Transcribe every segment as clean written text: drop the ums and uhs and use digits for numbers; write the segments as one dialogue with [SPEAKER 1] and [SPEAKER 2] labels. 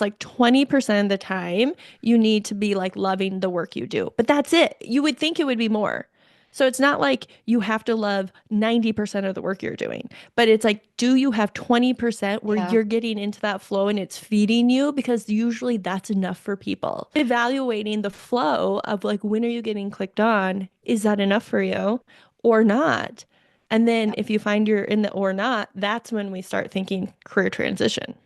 [SPEAKER 1] like 20% of the time you need to be like loving the work you do. But that's it. You would think it would be more. So it's not like you have to love 90% of the work you're doing, but it's like, do you have 20% where
[SPEAKER 2] Yeah.
[SPEAKER 1] you're getting into that flow and it's feeding you? Because usually that's enough for people. Evaluating the flow of like, when are you getting clicked on? Is that enough for you or not? And then if you find you're in the or not, that's when we start thinking career transition.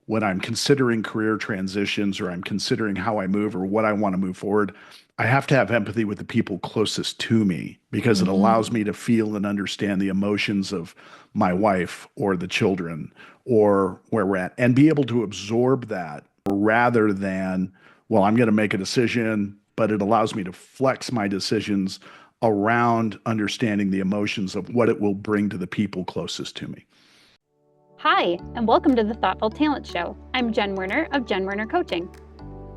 [SPEAKER 3] When I'm considering career transitions or I'm considering how I move or what I want to move forward, I have to have empathy with the people closest to me because it allows
[SPEAKER 1] Mhm.
[SPEAKER 3] me to feel and understand the emotions of my wife or the children or where we're at and be able to absorb that rather than, well, I'm going to make a decision, but it allows me to flex my decisions around understanding the emotions of what it will bring to the people closest to me.
[SPEAKER 2] Hi, and welcome to the Thoughtful Talent Show. I'm Jen Werner of Jen Werner Coaching.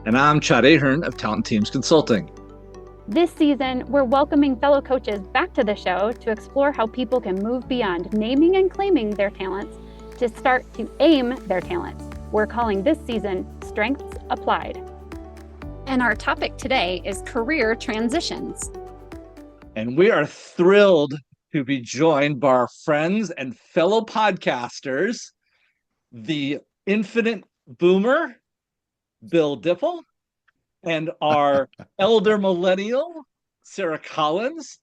[SPEAKER 4] And I'm Chad Ahern of Talent Teams Consulting.
[SPEAKER 2] This season, we're welcoming fellow coaches back to the show to explore how people can move beyond naming and claiming their talents to start to aim their talents. We're calling this season Strengths Applied. And our topic today is career transitions.
[SPEAKER 4] And we are thrilled to be joined by our friends and fellow podcasters, the infinite boomer, Bill Dipple, and our elder millennial, Sarah Collins,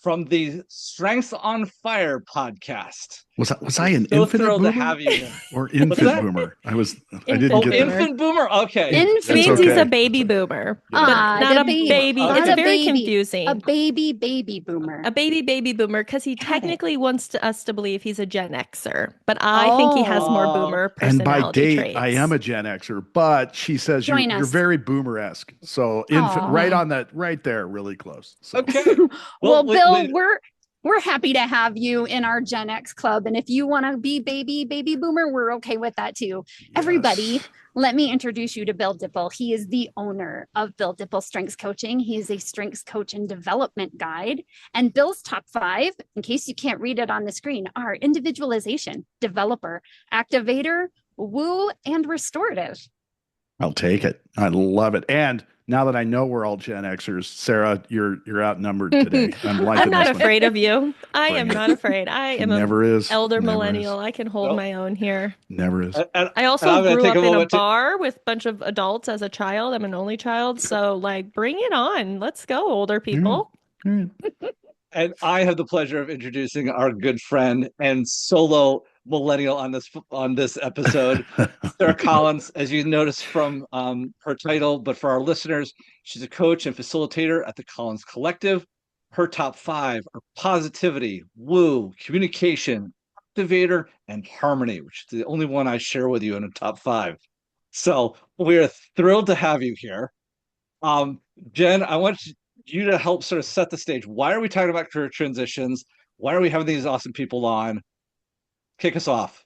[SPEAKER 4] from the Strengths on Fire podcast.
[SPEAKER 3] Was I an
[SPEAKER 4] So
[SPEAKER 3] infinite
[SPEAKER 4] thrilled to
[SPEAKER 3] boomer
[SPEAKER 4] have you here.
[SPEAKER 3] or
[SPEAKER 4] What's
[SPEAKER 3] infant
[SPEAKER 4] that?
[SPEAKER 3] boomer? I
[SPEAKER 1] Infant
[SPEAKER 3] didn't get
[SPEAKER 1] boomer.
[SPEAKER 3] that.
[SPEAKER 4] Infant boomer? Okay.
[SPEAKER 1] It
[SPEAKER 3] That's
[SPEAKER 1] means he's
[SPEAKER 3] okay.
[SPEAKER 1] a baby boomer, but
[SPEAKER 2] Ah,
[SPEAKER 1] not
[SPEAKER 2] the
[SPEAKER 1] a
[SPEAKER 2] baby.
[SPEAKER 1] baby.
[SPEAKER 4] Okay.
[SPEAKER 1] It's
[SPEAKER 2] Not a
[SPEAKER 1] very
[SPEAKER 2] baby.
[SPEAKER 1] confusing.
[SPEAKER 2] A baby boomer.
[SPEAKER 1] A baby boomer, because he
[SPEAKER 2] Got it.
[SPEAKER 1] technically wants us to believe he's a Gen Xer, but I think he has more
[SPEAKER 2] Oh.
[SPEAKER 1] boomer
[SPEAKER 3] And by
[SPEAKER 1] personality
[SPEAKER 3] date,
[SPEAKER 1] traits.
[SPEAKER 3] I am a Gen Xer, but she says
[SPEAKER 2] Join
[SPEAKER 3] you're
[SPEAKER 2] us.
[SPEAKER 3] very boomer-esque. So infant,
[SPEAKER 2] Aw.
[SPEAKER 3] right on that, right there, really close. So.
[SPEAKER 4] Okay.
[SPEAKER 2] Well,
[SPEAKER 4] wait,
[SPEAKER 2] Bill,
[SPEAKER 4] wait.
[SPEAKER 2] we're happy to have you in our Gen X club. And if you want to be baby boomer, we're okay with that too.
[SPEAKER 3] Yes.
[SPEAKER 2] Everybody, let me introduce you to Bill Dipple. He is the owner of Bill Dipple Strengths Coaching. He is a strengths coach and development guide. And Bill's top 5, in case you can't read it on the screen, are individualization, developer, activator, woo, and restorative.
[SPEAKER 3] I'll take it. I love it. And now that I know we're all Gen Xers, Sarah, you're outnumbered today. I'm liking
[SPEAKER 1] I'm not
[SPEAKER 3] this one.
[SPEAKER 1] afraid of you. I
[SPEAKER 3] Bring
[SPEAKER 1] am
[SPEAKER 3] it.
[SPEAKER 1] not afraid. I am an
[SPEAKER 3] Never is.
[SPEAKER 1] elder
[SPEAKER 3] Never
[SPEAKER 1] millennial.
[SPEAKER 3] is.
[SPEAKER 1] I can hold
[SPEAKER 4] Nope.
[SPEAKER 1] my own here.
[SPEAKER 3] Never is.
[SPEAKER 4] And
[SPEAKER 1] I also
[SPEAKER 4] I'm gonna
[SPEAKER 1] grew
[SPEAKER 4] take
[SPEAKER 1] up
[SPEAKER 4] a
[SPEAKER 1] in a
[SPEAKER 4] moment to
[SPEAKER 1] bar with a bunch of adults as a child. I'm an only child, so like bring it on. Let's go, older people.
[SPEAKER 3] All right.
[SPEAKER 4] and I have the pleasure of introducing our good friend and solo millennial on this episode, Sarah Collins. As you noticed from her title, but for our listeners, she's a coach and facilitator at the Collins Collective. Her top 5 are positivity, woo, communication, activator, and harmony, which is the only one I share with you in a top 5. So we're thrilled to have you here. Jen, I want you to help sort of set the stage. Why are we talking about career transitions? Why are we having these awesome people on? Kick us off.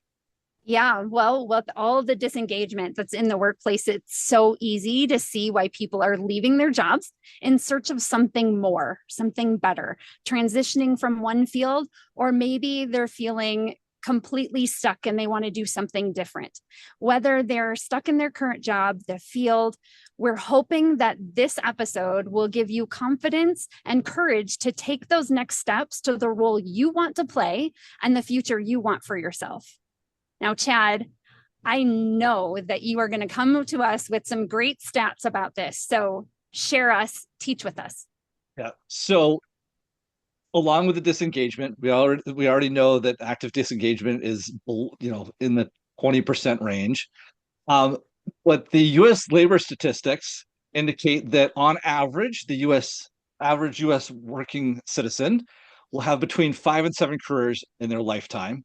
[SPEAKER 2] Yeah, well, with all the disengagement that's in the workplace, it's so easy to see why people are leaving their jobs in search of something more, something better, transitioning from one field, or maybe they're feeling completely stuck and they want to do something different. Whether they're stuck in their current job, the field, we're hoping that this episode will give you confidence and courage to take those next steps to the role you want to play and the future you want for yourself. Now, Chad, I know that you are going to come to us with some great stats about this. So share us, teach with us.
[SPEAKER 4] Yeah. So along with the disengagement, we already know that active disengagement is in the 20% range. But the U.S. labor statistics indicate that on average, the average U.S. working citizen will have between 5 and 7 careers in their lifetime.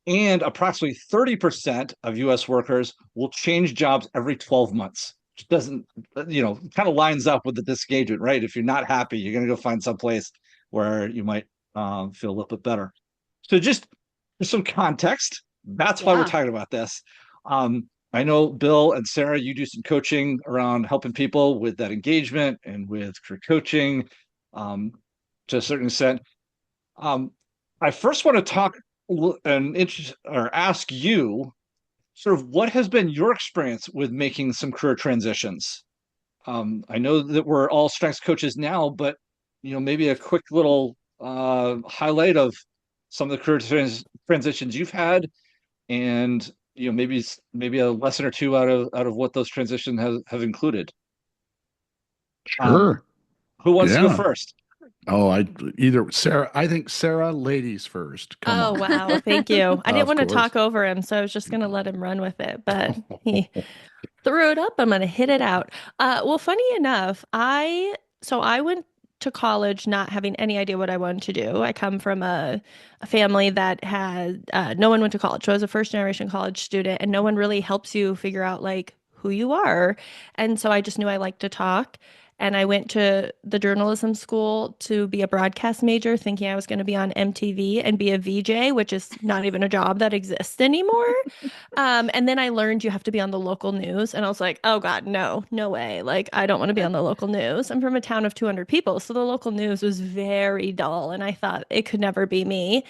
[SPEAKER 4] And approximately 30% of US workers will change jobs every 12 months, which doesn't, kind of lines up with the disengagement, right? If you're not happy, you're going to go find someplace where you might feel a little bit better. So just for some context, that's why we're talking about this. I know Bill and Sarah, you do some coaching around helping people with that engagement and with career coaching to a certain extent. I first want to talk and ask you, sort of what has been your experience with making some career transitions? I know that we're all strengths coaches now, but maybe a quick little highlight of some of the transitions you've had, and maybe a lesson or two out of what those transitions have included. Um,
[SPEAKER 3] Sure.
[SPEAKER 4] who wants to go
[SPEAKER 3] Yeah.
[SPEAKER 4] first?
[SPEAKER 3] Oh, either Sarah. I think Sarah, ladies first. Come
[SPEAKER 1] Oh,
[SPEAKER 3] on.
[SPEAKER 1] wow. Thank you. I didn't
[SPEAKER 3] Of
[SPEAKER 1] want to
[SPEAKER 3] course.
[SPEAKER 1] talk over him, so I was just going to let him run with it, but he threw it up. I'm going to hit it out. Well, funny enough, I went to college not having any idea what I wanted to do. I come from a family that had no one went to college. So I was a first generation college student, and no one really helps you figure out like who you are. And so I just knew I liked to talk. And I went to the journalism school to be a broadcast major, thinking I was going to be on MTV and be a VJ, which is not even a job that exists anymore. And then I learned you have to be on the local news. And I was like, oh God, no, no way. Like, I don't want to be on the local news. I'm from a town of 200 people. So the local news was very dull. And I thought it could never be me.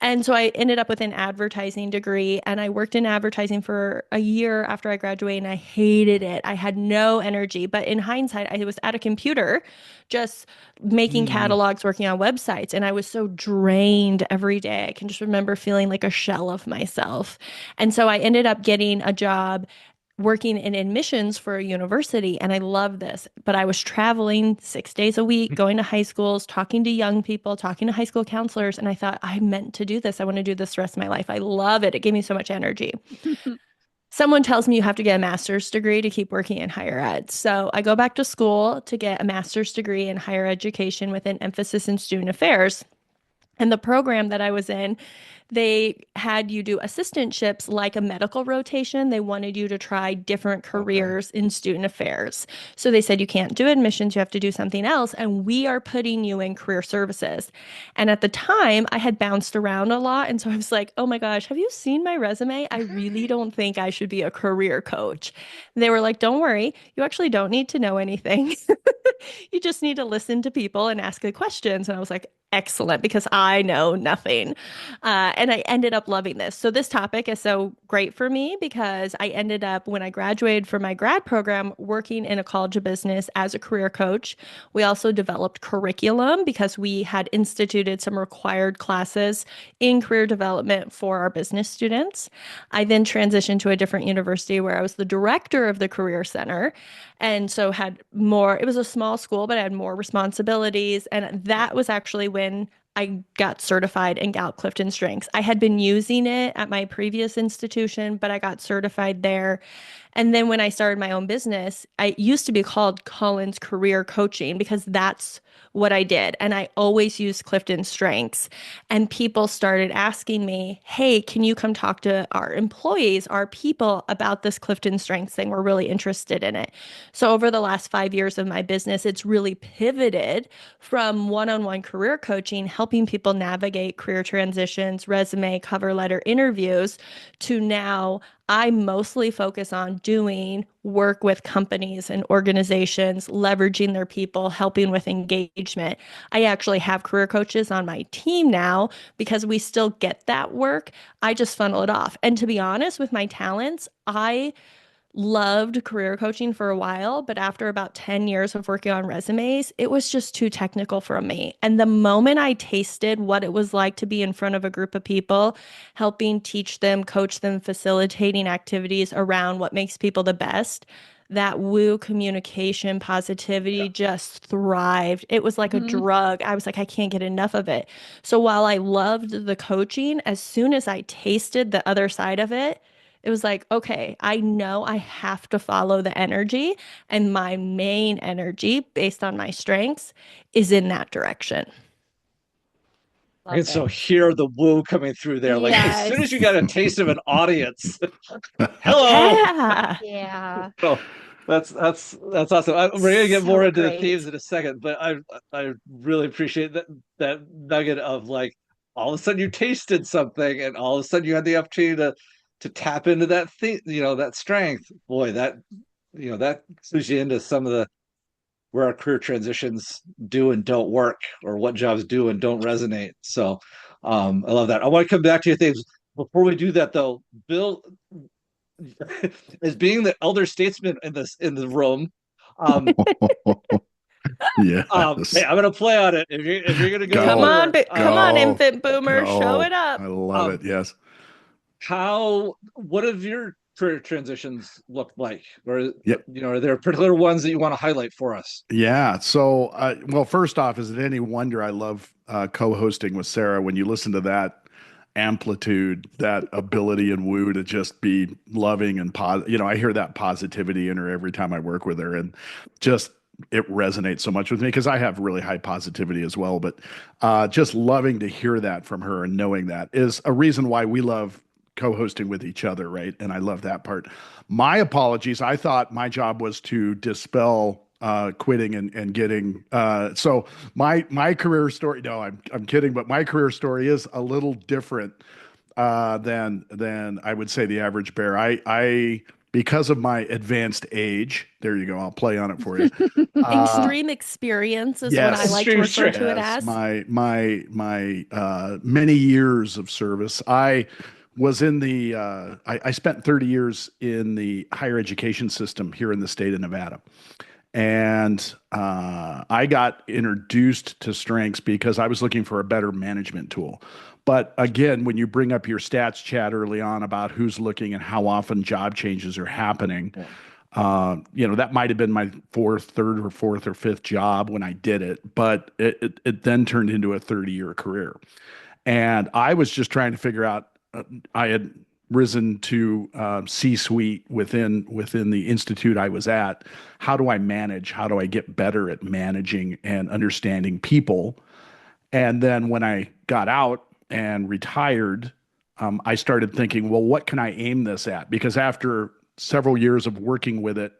[SPEAKER 1] And so I ended up with an advertising degree and I worked in advertising for a year after I graduated and I hated it. I had no energy. But in hindsight, I was at a computer just making
[SPEAKER 3] Mm.
[SPEAKER 1] catalogs, working on websites. And I was so drained every day. I can just remember feeling like a shell of myself. And so I ended up getting a job working in admissions for a university and I love this, but I was traveling 6 days a week, going to high schools, talking to young people, talking to high school counselors. And I thought, I meant to do this. I want to do this the rest of my life. I love it. It gave me so much energy. Someone tells me you have to get a master's degree to keep working in higher ed. So I go back to school to get a master's degree in higher education with an emphasis in student affairs. And the program that I was in, they had you do assistantships like a medical rotation. They wanted you to try different
[SPEAKER 3] Okay.
[SPEAKER 1] careers in student affairs. So they said, you can't do admissions, you have to do something else. And we are putting you in career services. And at the time, I had bounced around a lot. And so I was like, oh my gosh, have you seen my resume? I really don't think I should be a career coach. And they were like, don't worry, you actually don't need to know anything. You just need to listen to people and ask the questions. And I was like, excellent, because I know nothing. And I ended up loving this. So this topic is so great for me because I ended up, when I graduated from my grad program, working in a college of business as a career coach. We also developed curriculum because we had instituted some required classes in career development for our business students. I then transitioned to a different university where I was the director of the career center and so had more, it was a small school, but I had more responsibilities. And that was actually when I got certified in Gallup Clifton Strengths. I had been using it at my previous institution, but I got certified there. And then when I started my own business, I used to be called Collins Career Coaching because that's what I did. And I always used Clifton Strengths. And people started asking me, hey, can you come talk to our employees, our people about this Clifton Strengths thing? We're really interested in it. So over the last 5 years of my business, it's really pivoted from one-on-one career coaching, helping people navigate career transitions, resume, cover letter interviews, to now I mostly focus on doing work with companies and organizations, leveraging their people, helping with engagement. I actually have career coaches on my team now because we still get that work. I just funnel it off. And to be honest, with my talents, I loved career coaching for a while, but after about 10 years of working on resumes, it was just too technical for me. And the moment I tasted what it was like to be in front of a group of people, helping teach them, coach them, facilitating activities around what makes people the best, that woo communication positivity just thrived. It was like a
[SPEAKER 2] Mhm.
[SPEAKER 1] drug. I was like, I can't get enough of it. So while I loved the coaching, as soon as I tasted the other side of it was like, okay, I know I have to follow the energy, and my main energy, based on my strengths, is in that direction.
[SPEAKER 4] I
[SPEAKER 2] Love
[SPEAKER 4] can so
[SPEAKER 2] it.
[SPEAKER 4] hear the woo coming through there. Like as soon as you
[SPEAKER 2] Yes.
[SPEAKER 4] got a taste of an audience, hello.
[SPEAKER 1] Yeah.
[SPEAKER 2] Yeah.
[SPEAKER 4] Oh, that's awesome. We're gonna get more
[SPEAKER 2] So
[SPEAKER 4] into the themes
[SPEAKER 2] great.
[SPEAKER 4] in a second, but I really appreciate that nugget of like all of a sudden you tasted something, and all of a sudden you had the opportunity to tap into that thing, that strength. Boy, that clues you into some of the where our career transitions do and don't work, or what jobs do and don't resonate. So, I love that. I want to come back to your things before we do that, though. Bill, as being the elder statesman in the room, um, hey,
[SPEAKER 3] Yes.
[SPEAKER 4] I'm gonna play on it. If you're gonna go
[SPEAKER 1] Come
[SPEAKER 3] Go,
[SPEAKER 1] on,
[SPEAKER 4] for
[SPEAKER 1] but come on,
[SPEAKER 3] go,
[SPEAKER 1] infant boomer, show it
[SPEAKER 3] go.
[SPEAKER 1] up.
[SPEAKER 3] I love
[SPEAKER 4] um,
[SPEAKER 3] it. Yes.
[SPEAKER 4] what have your career transitions looked like, or
[SPEAKER 3] Yeah.
[SPEAKER 4] are there particular ones that you want to highlight for us?
[SPEAKER 3] Yeah. So, well, first off, is it any wonder I love co-hosting with Sarah? When you listen to that amplitude, that ability and woo to just be loving and positive, I hear that positivity in her every time I work with her, and just it resonates so much with me because I have really high positivity as well. But just loving to hear that from her and knowing that is a reason why we love co-hosting with each other, right? And I love that part. My apologies. I thought my job was to dispel quitting and getting so my career story. No, I'm kidding, but my career story is a little different than I would say the average bear. I because of my advanced age. There you go. I'll play on it for you. Uh,
[SPEAKER 1] Extreme experience is what I
[SPEAKER 3] yes,
[SPEAKER 1] like to
[SPEAKER 4] Extreme
[SPEAKER 1] refer
[SPEAKER 4] strength.
[SPEAKER 1] to it
[SPEAKER 3] yes.
[SPEAKER 1] as.
[SPEAKER 3] My many years of service. I was in the I spent 30 years in the higher education system here in the state of Nevada. And I got introduced to strengths because I was looking for a better management tool. But again, when you bring up your stats chat early on about who's looking and how often job changes are happening,
[SPEAKER 4] Yeah.
[SPEAKER 3] that might have been my third or fourth or fifth job when I did it, but it then turned into a 30-year career. And I was just trying to figure out. I had risen to C-suite within the institute I was at. How do I manage? How do I get better at managing and understanding people? And then when I got out and retired, I started thinking, well, what can I aim this at? Because after several years of working with it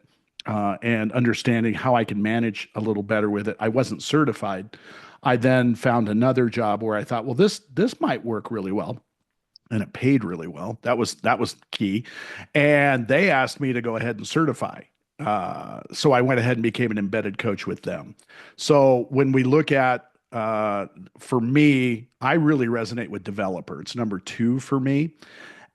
[SPEAKER 3] and understanding how I can manage a little better with it, I wasn't certified. I then found another job where I thought, well, this might work really well, and it paid really well. That was key, and they asked me to go ahead and certify. So I went ahead and became an embedded coach with them. So when we look at for me, I really resonate with developer. It's number two for me.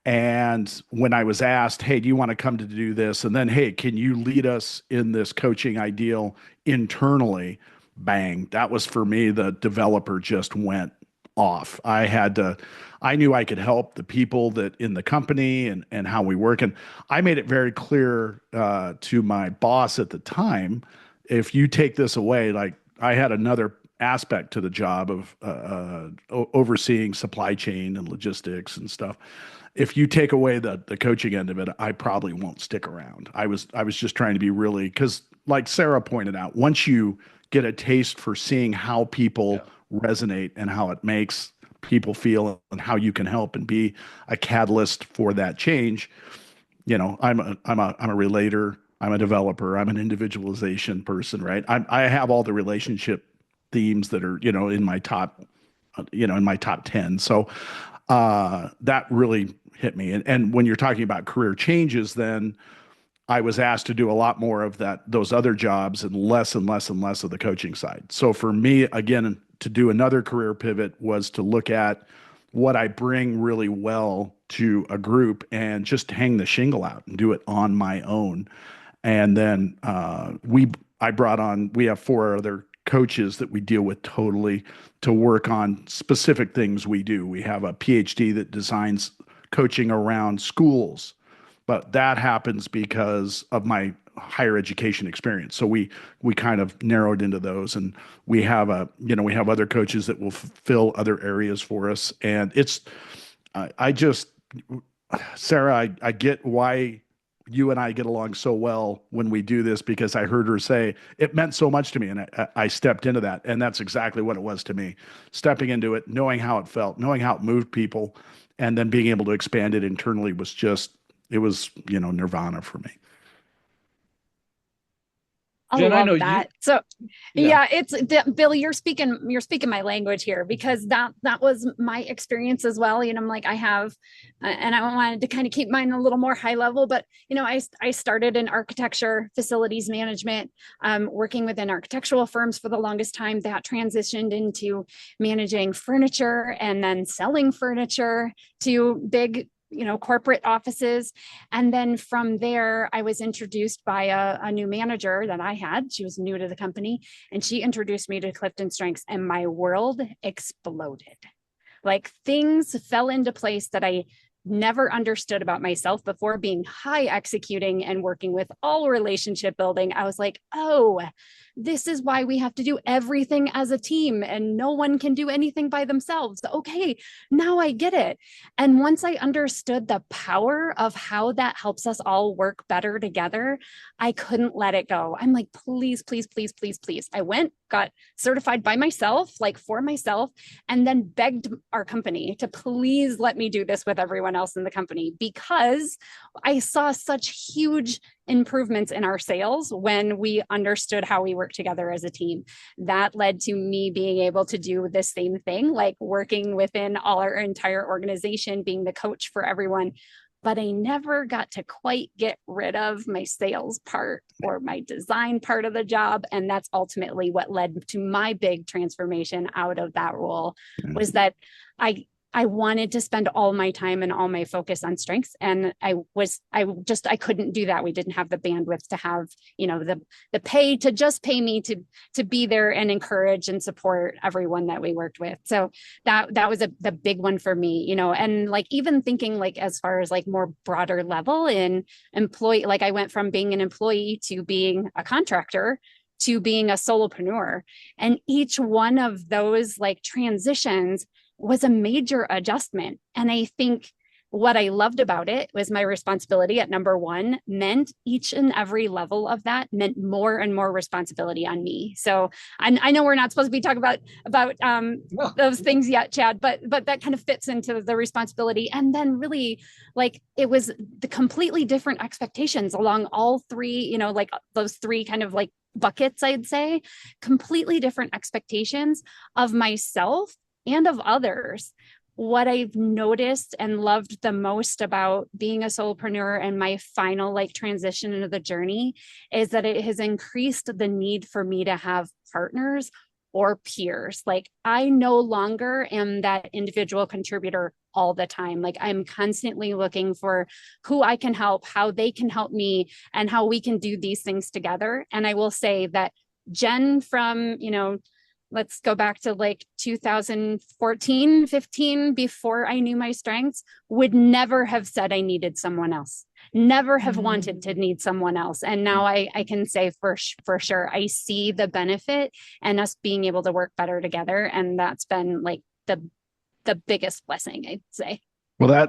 [SPEAKER 3] And when I was asked, hey, do you want to come to do this? And then, hey, can you lead us in this coaching ideal internally? Bang. That was for me, the developer just went off. I knew I could help the people that in the company and how we work. And I made it very clear to my boss at the time, if you take this away, like I had another aspect to the job of overseeing supply chain and logistics and stuff. If you take away the coaching end of it, I probably won't stick around. I was just trying to be really, because like Sarah pointed out, once you get a taste for seeing how people
[SPEAKER 4] Yeah.
[SPEAKER 3] resonate and how it makes people feel and how you can help and be a catalyst for that change. I'm a relator, I'm a developer, I'm an individualization person, right? I have all the relationship themes that are in my top 10. So that really hit me. And when you're talking about career changes, then I was asked to do a lot more of those other jobs and less and less and less of the coaching side. So for me, again, to do another career pivot was to look at what I bring really well to a group and just hang the shingle out and do it on my own. And then we have four other coaches that we deal with totally to work on specific things we do. We have a PhD that designs coaching around schools, but that happens because of my higher education experience. So we kind of narrowed into those, and we have other coaches that will fill other areas for us. And I just Sarah, I get why you and I get along so well when we do this, because I heard her say it meant so much to me, and I stepped into that, and that's exactly what it was to me. Stepping into it, knowing how it felt, knowing how it moved people, and then being able to expand it internally was just it was nirvana for me.
[SPEAKER 2] I
[SPEAKER 4] Jen, I know
[SPEAKER 2] love
[SPEAKER 4] you.
[SPEAKER 2] that. So
[SPEAKER 4] Yeah.
[SPEAKER 2] yeah, Billy, you're speaking my language here, because that was my experience as well. I'm like, I have, and I wanted to kind of keep mine a little more high level, but I started in architecture, facilities management, working within architectural firms for the longest time. That transitioned into managing furniture and then selling furniture to big corporate offices. And then from there, I was introduced by a new manager that I had. She was new to the company, and she introduced me to Clifton Strengths, and my world exploded. Like, things fell into place that I never understood about myself before. Being high executing and working with all relationship building, I was like, oh, this is why we have to do everything as a team and no one can do anything by themselves. Okay, now I get it. And once I understood the power of how that helps us all work better together, I couldn't let it go. I'm like, please, please, please, please, please. I went, got certified by myself, like for myself, and then begged our company to please let me do this with everyone else in the company, because I saw such huge improvements in our sales when we understood how we work together as a team. That led to me being able to do the same thing, like working within all our entire organization, being the coach for everyone. But I never got to quite get rid of my sales part or my design part of the job. And that's ultimately what led to my big transformation out of that role, was that I wanted to spend all my time and all my focus on strengths. And I couldn't do that. We didn't have the bandwidth to have, the pay to just pay me to be there and encourage and support everyone that we worked with. So that was the big one for me, and like, even thinking like, as far as like more broader level in employee, like I went from being an employee to being a contractor to being a solopreneur. And each one of those like transitions was a major adjustment. And I think what I loved about it was my responsibility at number one meant each and every level of that meant more and more responsibility on me. So I know we're not supposed to be talking about those things yet, Chad, but that kind of fits into the responsibility. And then really, like, it was the completely different expectations along all three, like those three kind of like buckets, I'd say, completely different expectations of myself and of others. What I've noticed and loved the most about being a solopreneur and my final like transition into the journey is that it has increased the need for me to have partners or peers. Like, I no longer am that individual contributor all the time. Like, I'm constantly looking for who I can help, how they can help me, and how we can do these things together. And I will say that Jen from, let's go back to like 2014, 15, before I knew my strengths, would never have said I needed someone else, never have wanted to need someone else. And now I can say for sure, I see the benefit and us being able to work better together. And that's been like the biggest blessing, I'd say.
[SPEAKER 3] Well,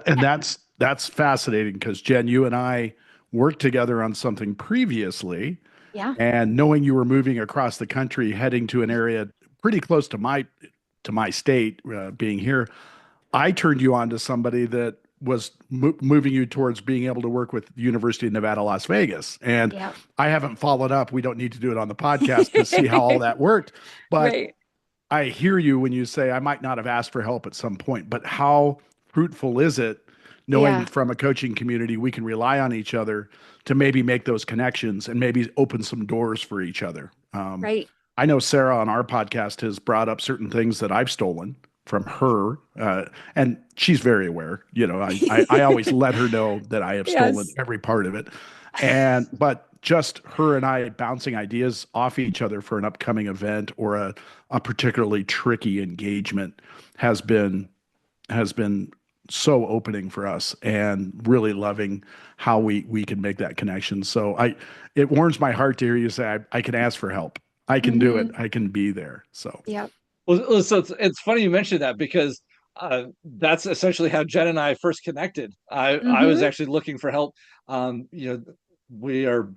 [SPEAKER 3] that's fascinating, because Jen, you and I worked together on something previously.
[SPEAKER 2] Yeah.
[SPEAKER 3] And knowing you were moving across the country, heading to an area pretty close to my state, being here, I turned you on to somebody that was moving you towards being able to work with the University of Nevada, Las Vegas. And I haven't followed up. We don't need to do it on the podcast to see how all that worked. But right. I hear you when you say I might not have asked for help at some point, but how fruitful is it knowing that from a coaching community, we can rely on each other to maybe make those connections and maybe open some doors for each other.
[SPEAKER 2] Right.
[SPEAKER 3] I know Sarah on our podcast has brought up certain things that I've stolen from her, and she's very aware. I always let her know that I have stolen every part of it. But just her and I bouncing ideas off each other for an upcoming event or a particularly tricky engagement has been so opening for us, and really loving how we can make that connection. So it warms my heart to hear you say I can ask for help. I can do it. I can be there. So
[SPEAKER 4] Well, so it's funny you mentioned that, because that's essentially how Jen and I first connected. I was actually looking for help. We are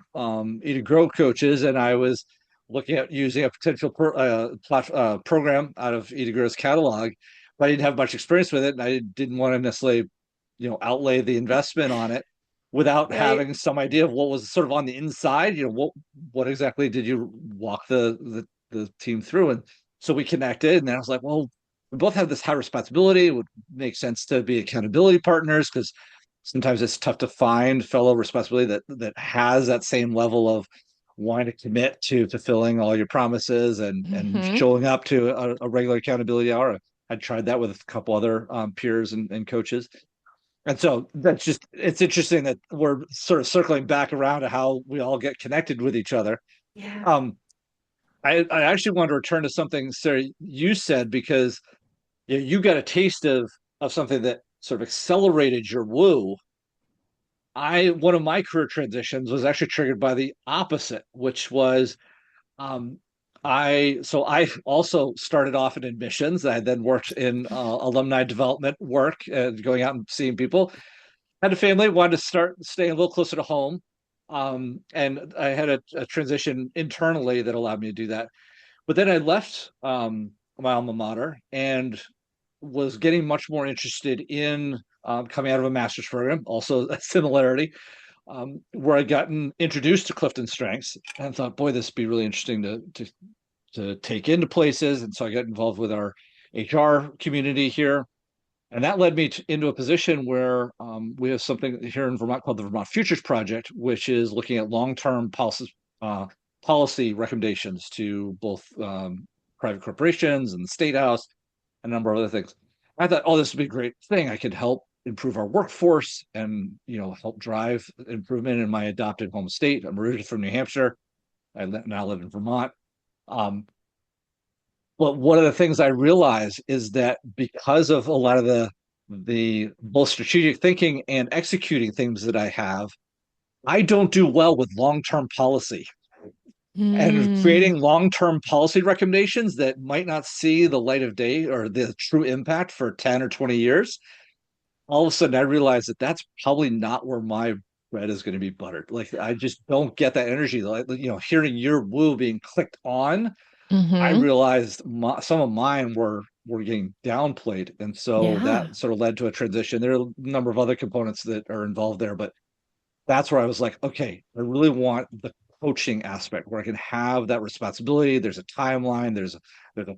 [SPEAKER 4] Eat to Grow coaches, and I was looking at using a potential program out of Eat to Grow's catalog, but I didn't have much experience with it, and I didn't want to necessarily, outlay the investment on it without having some idea of what was sort of on the inside. What exactly did you walk the team through? And so we connected, and then I was like, well, we both have this high responsibility. It would make sense to be accountability partners, because sometimes it's tough to find fellow responsibility that has that same level of wanting to commit to fulfilling all your promises and showing up to a regular accountability hour. I tried that with a couple other peers and coaches. And so it's interesting that we're sort of circling back around to how we all get connected with each other.
[SPEAKER 1] Yeah.
[SPEAKER 4] Um, I actually want to return to something, Sarah, you said, because you got a taste of something that sort of accelerated your woo. One of my career transitions was actually triggered by the opposite, which was um, I also started off in admissions. I then worked in alumni development work, going out and seeing people. Had a family, wanted to start staying a little closer to home. And I had a transition internally that allowed me to do that. But then I left my alma mater and was getting much more interested in coming out of a master's program, also a similarity, where I gotten introduced to Clifton Strengths and thought, boy, this would be really interesting to take into places. And so I got involved with our HR community here. And that led me into a position where we have something here in Vermont called the Vermont Futures Project, which is looking at long-term policy recommendations to both private corporations and the state house, a number of other things. I thought, oh, this would be a great thing. I could help improve our workforce and help drive improvement in my adopted home state. I'm originally from New Hampshire. I now live in Vermont. Um, but one of the things I realize is that because of a lot of the both strategic thinking and executing things that I have, I don't do well with long-term policy and
[SPEAKER 1] Mm.
[SPEAKER 4] creating long-term policy recommendations that might not see the light of day or the true impact for 10 or 20 years. All of a sudden I realize that that's probably not where my bread is going to be buttered. Like I just don't get that energy. Like, hearing your woo being clicked on, I
[SPEAKER 1] Mm-hmm.
[SPEAKER 4] realized some of mine were getting downplayed, and so
[SPEAKER 1] Yeah.
[SPEAKER 4] that sort of led to a transition. There are a number of other components that are involved there, but that's where I was like, okay, I really want the coaching aspect where I can have that responsibility. There's a timeline. There's a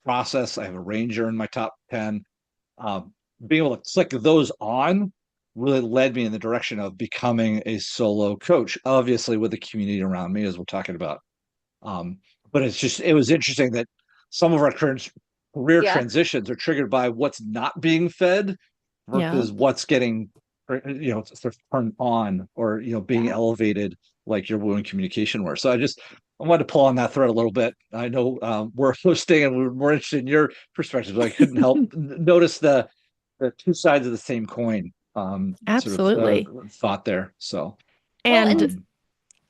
[SPEAKER 4] process. I have a ranger in my top 10. Um, Being able to click those on really led me in the direction of becoming a solo coach, obviously with the community around me, as we're talking about. Um, but it was interesting that some of our current career
[SPEAKER 2] Yeah.
[SPEAKER 4] transitions are triggered by what's not being fed
[SPEAKER 1] Yeah.
[SPEAKER 4] versus what's getting, sort of turned on or, being
[SPEAKER 2] Yeah.
[SPEAKER 4] elevated like your wooing communication were. So I wanted to pull on that thread a little bit. I know we're hosting and we're more interested in your perspective, but I couldn't help notice the two sides of the same coin sort of
[SPEAKER 1] Absolutely.
[SPEAKER 4] thought there. So,
[SPEAKER 2] Well, and
[SPEAKER 1] And
[SPEAKER 4] um,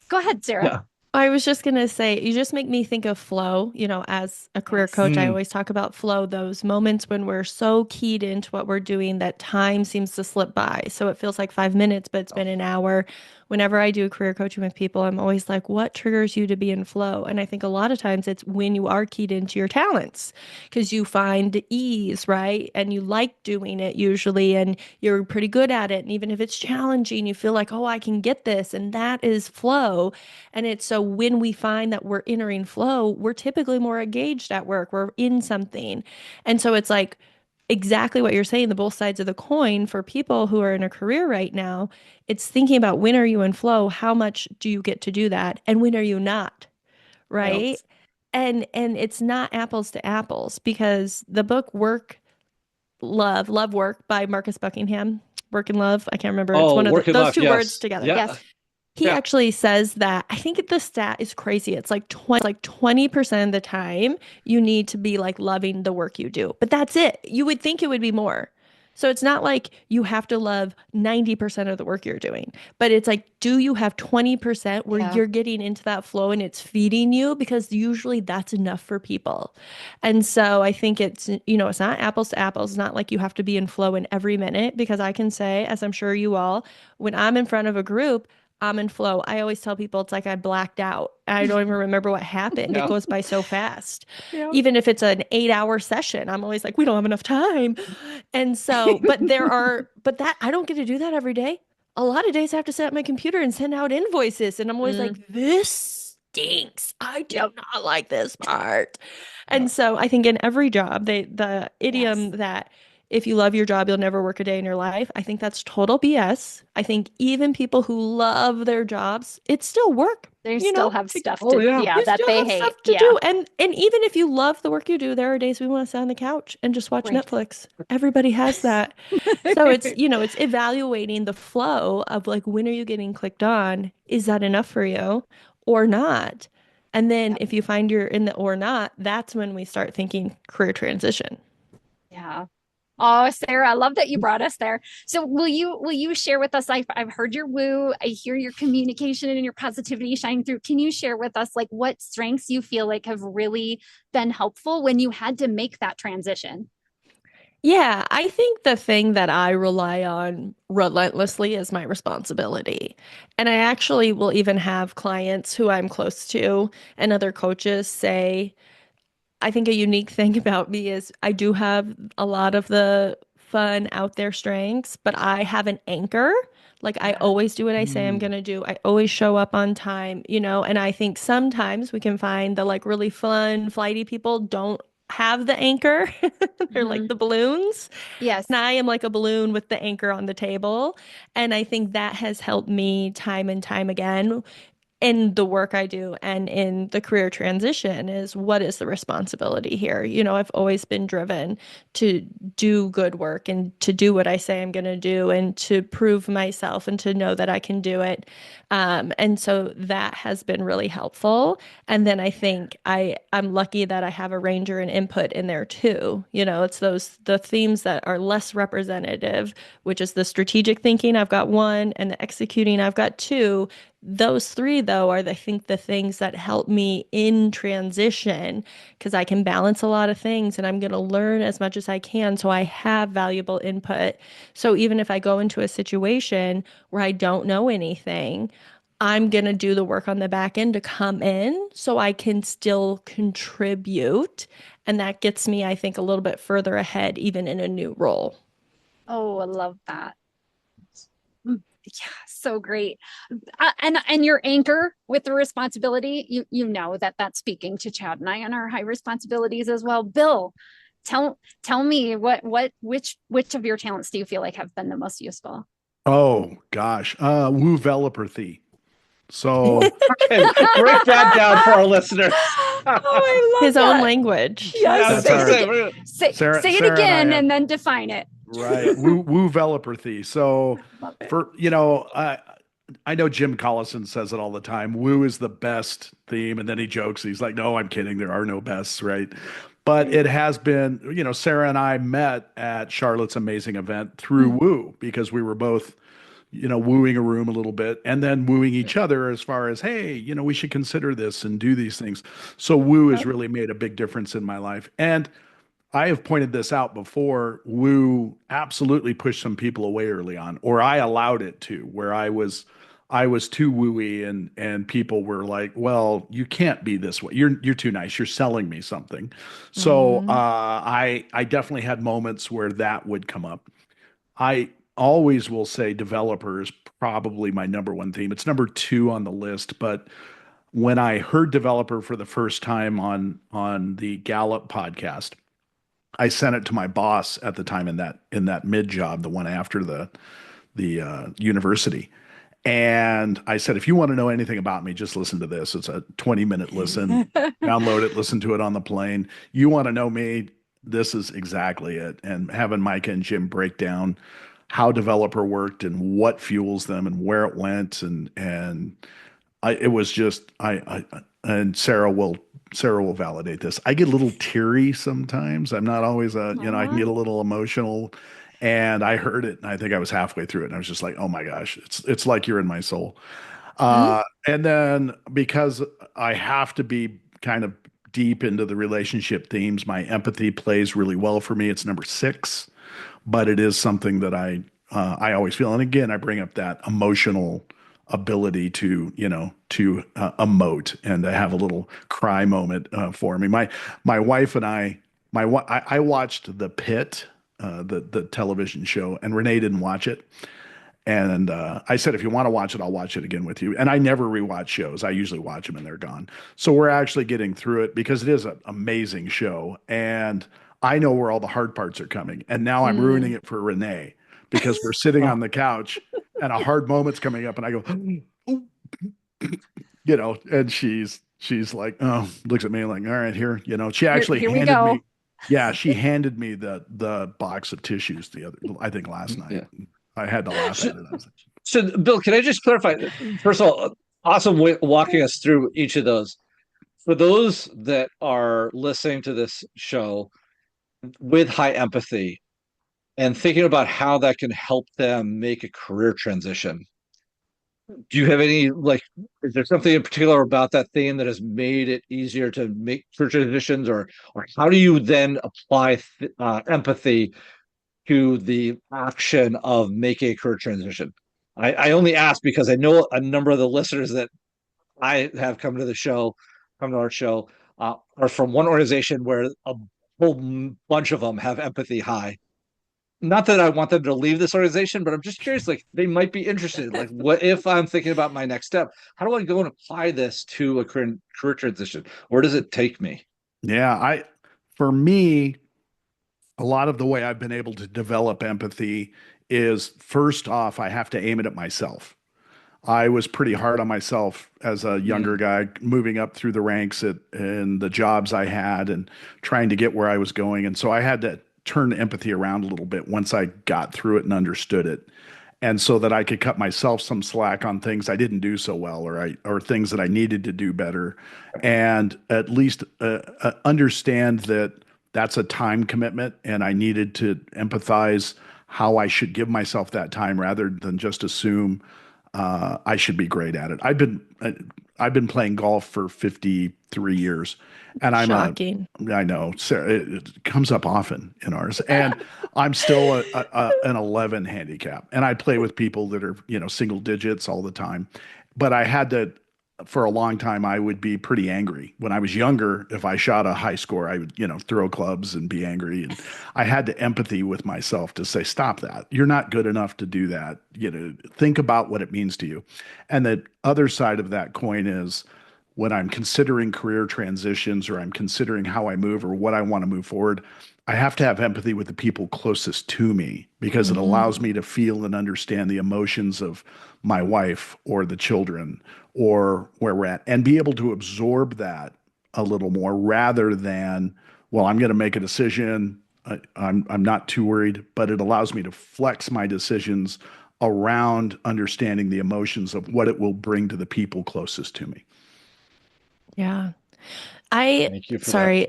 [SPEAKER 2] go ahead, Sarah.
[SPEAKER 4] yeah.
[SPEAKER 1] I was just going to say, you just make me think of flow. As a career
[SPEAKER 2] Yes.
[SPEAKER 1] coach, I
[SPEAKER 4] Mm.
[SPEAKER 1] always talk about flow, those moments when we're so keyed into what we're doing that time seems to slip by. So it feels like 5 minutes, but it's been an hour. Whenever I do career coaching with people, I'm always like, what triggers you to be in flow? And I think a lot of times it's when you are keyed into your talents because you find ease, right? And you like doing it usually, and you're pretty good at it. And even if it's challenging, you feel like, oh, I can get this. And that is flow. And it's so when we find that we're entering flow, we're typically more engaged at work. We're in something. And so it's like exactly what you're saying, the both sides of the coin for people who are in a career right now. It's thinking about when are you in flow? How much do you get to do that? And when are you not?
[SPEAKER 2] Right.
[SPEAKER 1] Right. And it's not apples to apples because the book Love Work by Marcus Buckingham, Work and Love. I can't remember. It's
[SPEAKER 4] Oh,
[SPEAKER 1] one of
[SPEAKER 4] work in
[SPEAKER 1] those
[SPEAKER 4] life.
[SPEAKER 1] two words
[SPEAKER 4] Yes.
[SPEAKER 1] together. Yes.
[SPEAKER 4] Yeah.
[SPEAKER 1] He
[SPEAKER 4] Yeah.
[SPEAKER 1] actually says that I think the stat is crazy. It's like 20% of the time you need to be like loving the work you do. But that's it. You would think it would be more. So it's not like you have to love 90% of the work you're doing, but it's like, do you have 20% where
[SPEAKER 2] Yeah.
[SPEAKER 1] you're getting into that flow and it's feeding you? Because usually that's enough for people. And so I think it's not apples to apples. It's not like you have to be in flow in every minute because I can say, as I'm sure you all, when I'm in front of a group, I'm in flow. I always tell people it's like I blacked out. I don't even remember what happened. It
[SPEAKER 4] Yeah.
[SPEAKER 1] goes by so fast.
[SPEAKER 2] Yeah.
[SPEAKER 1] Even if it's an 8 hour session, I'm always like, we don't have enough time. And so, but that I don't get to do that every day. A lot of days I have to sit at my computer and send out invoices. And I'm always
[SPEAKER 2] Mm.
[SPEAKER 1] like, this stinks. I do
[SPEAKER 2] Yep.
[SPEAKER 1] not like this part.
[SPEAKER 4] Yeah.
[SPEAKER 1] And so I think in every job, the
[SPEAKER 2] Yes.
[SPEAKER 1] idiom that if you love your job, you'll never work a day in your life. I think that's total BS. I think even people who love their jobs, it's still work,
[SPEAKER 2] They
[SPEAKER 1] you
[SPEAKER 2] still
[SPEAKER 1] know?
[SPEAKER 2] have stuff
[SPEAKER 4] Oh
[SPEAKER 2] to,
[SPEAKER 4] yeah.
[SPEAKER 2] yeah,
[SPEAKER 1] You
[SPEAKER 2] that
[SPEAKER 1] still
[SPEAKER 2] they
[SPEAKER 1] have
[SPEAKER 2] hate.
[SPEAKER 1] stuff to
[SPEAKER 2] Yeah.
[SPEAKER 1] do. And even if you love the work you do, there are days we want to sit on the couch and just watch
[SPEAKER 2] Right.
[SPEAKER 1] Netflix. Everybody has that. So it's evaluating the flow of like when are you getting clicked on? Is that enough for you or not? And then
[SPEAKER 2] Yep.
[SPEAKER 1] if you find you're in the or not, that's when we start thinking career transition.
[SPEAKER 2] Yeah. Oh, Sarah, I love that you brought us there. So will you share with us? I've heard your woo. I hear your communication and your positivity shining through. Can you share with us like what strengths you feel like have really been helpful when you had to make that transition?
[SPEAKER 1] Yeah, I think the thing that I rely on relentlessly is my responsibility. And I actually will even have clients who I'm close to and other coaches say, I think a unique thing about me is I do have a lot of the fun out there strengths, but I have an anchor. Like I
[SPEAKER 2] Yeah.
[SPEAKER 1] always do what I say I'm
[SPEAKER 3] Mm.
[SPEAKER 1] gonna do. I always show up on time, and I think sometimes we can find the like really fun, flighty people don't have the anchor. They're like
[SPEAKER 2] Mhm.
[SPEAKER 1] the balloons. And
[SPEAKER 2] Yes.
[SPEAKER 1] I am like a balloon with the anchor on the table. And I think that has helped me time and time again in the work I do and in the career transition is what is the responsibility here? I've always been driven to do good work and to do what I say I'm going to do and to prove myself and to know that I can do it. And so that has been really helpful. And then I think I'm lucky that I have a ranger and input in there too. It's the themes that are less representative, which is the strategic thinking. I've got one, and the executing. I've got two. Those three, though, are I think the things that help me in transition because I can balance a lot of things and I'm going to learn as much as I can. So I have valuable input. So even if I go into a situation where I don't know anything, I'm going to do the work on the back end to come in so I can still contribute. And that gets me, I think, a little bit further ahead, even in a new role.
[SPEAKER 2] Oh, I love that. Yeah, so great. And your anchor with the responsibility, you know that that's speaking to Chad and I on our high responsibilities as well. Bill, tell me which of your talents do you feel like have been the most useful?
[SPEAKER 3] Oh gosh, woo developer. So
[SPEAKER 4] Okay, break that down for our listeners.
[SPEAKER 2] Oh, I love
[SPEAKER 1] His own
[SPEAKER 2] that.
[SPEAKER 1] language.
[SPEAKER 2] Yes,
[SPEAKER 4] I was
[SPEAKER 3] that's
[SPEAKER 2] say
[SPEAKER 4] gonna
[SPEAKER 2] it
[SPEAKER 3] our
[SPEAKER 4] say,
[SPEAKER 2] again. Say
[SPEAKER 3] Sarah,
[SPEAKER 2] say it
[SPEAKER 3] Sarah and I
[SPEAKER 2] again
[SPEAKER 3] have
[SPEAKER 2] and then define it.
[SPEAKER 3] right woo developer. So
[SPEAKER 2] Love it.
[SPEAKER 3] for I know Jim Collison says it all the time. Woo is the best theme, and then he jokes. He's like, "No, I'm kidding. There are no bests, right?" But it has been, Sarah and I met at Charlotte's amazing event through
[SPEAKER 2] Mm.
[SPEAKER 3] Woo because we were both, wooing a room a little bit and then wooing each other as far as, hey, we should consider this and do these things. So Woo has
[SPEAKER 2] Yep.
[SPEAKER 3] really made a big difference in my life. And I have pointed this out before. Woo absolutely pushed some people away early on, or I allowed it to, where I was too wooey and people were like, "Well, you can't be this way. You're too nice. You're selling me something." So
[SPEAKER 1] Mm.
[SPEAKER 3] I definitely had moments where that would come up. I always will say developer is probably my number one theme. It's number two on the list, but when I heard developer for the first time on the Gallup podcast, I sent it to my boss at the time in that mid job, the one after the university. And I said, if you want to know anything about me, just listen to this. It's a 20-minute listen. Download it, listen to it on the plane. You want to know me? This is exactly it. And having Micah and Jim break down how developer worked and what fuels them and where it went and it was just and Sarah will validate this. I get a little teary sometimes. I'm not always I can
[SPEAKER 2] Aw.
[SPEAKER 3] get a little emotional. And I heard it, and I think I was halfway through it, and I was just like, "Oh my gosh, it's like you're in my soul."
[SPEAKER 2] Mm.
[SPEAKER 3] And then because I have to be kind of deep into the relationship themes, my empathy plays really well for me. It's number six, but it is something that I always feel. And again, I bring up that emotional ability to emote and to have a little cry moment for me. My wife and I watched The Pit, the television show, and Renee didn't watch it. And I said, if you want to watch it, I'll watch it again with you. And I never rewatch shows. I usually watch them and they're gone. So we're actually getting through it because it is an amazing show. And I know where all the hard parts are coming. And now I'm ruining
[SPEAKER 1] Mm.
[SPEAKER 3] it for Renee because we're sitting
[SPEAKER 4] Oh,
[SPEAKER 3] on the couch and a hard moment's coming up and I go, "Ooh," and she's like, oh, looks at me like, all right, here, she actually
[SPEAKER 2] Here we
[SPEAKER 3] handed
[SPEAKER 2] go.
[SPEAKER 3] me, yeah, she handed me the box of tissues I think last night.
[SPEAKER 4] yeah.
[SPEAKER 3] I had to laugh
[SPEAKER 4] So,
[SPEAKER 3] at it. I was like,
[SPEAKER 4] so, Bill, can I just clarify? First of all, awesome walking us through each of those. For those that are listening to this show with high empathy and thinking about how that can help them make a career transition, do you have any is there something in particular about that theme that has made it easier to make career transitions, or how do you then apply empathy to the action of making a career transition? I only ask because I know a number of the listeners that I have come to our show, are from one organization where a whole bunch of them have empathy high. Not that I want them to leave this organization, but I'm just curious, like they might be interested. Like, what if I'm thinking about my next step? How do I go and apply this to a career transition? Where does it take me?
[SPEAKER 3] yeah, for me, a lot of the way I've been able to develop empathy is first off, I have to aim it at myself. I was pretty hard on myself as a younger
[SPEAKER 4] Mm,
[SPEAKER 3] guy, moving up through the ranks in the jobs I had and trying to get where I was going. And so I had to turn empathy around a little bit once I got through it and understood it. And so that I could cut myself some slack on things I didn't do so well, or things that I needed to do better, and at least understand that that's a time commitment, and I needed to empathize how I should give myself that time rather than just assume I should be great at it. I've been playing golf for 53 years, and
[SPEAKER 1] Shocking.
[SPEAKER 3] I know, Sarah, it comes up often in ours, and I'm still an 11 handicap, and I play with people that are single digits all the time, but I had to. For a long time, I would be pretty angry. When I was younger, if I shot a high score, I would, throw clubs and be angry. And I had to empathy with myself to say, stop that. You're not good enough to do that. Think about what it means to you. And the other side of that coin is when I'm considering career transitions or I'm considering how I move or what I want to move forward, I have to have empathy with the people closest to me because it
[SPEAKER 1] Hmm.
[SPEAKER 3] allows me to feel and understand the emotions of my wife or the children or where we're at and be able to absorb that a little more rather than, well, I'm going to make a decision. I'm not too worried, but it allows me to flex my decisions around understanding the emotions of what it will bring to the people closest to me.
[SPEAKER 1] Yeah. I,
[SPEAKER 4] thank you for that.
[SPEAKER 1] sorry,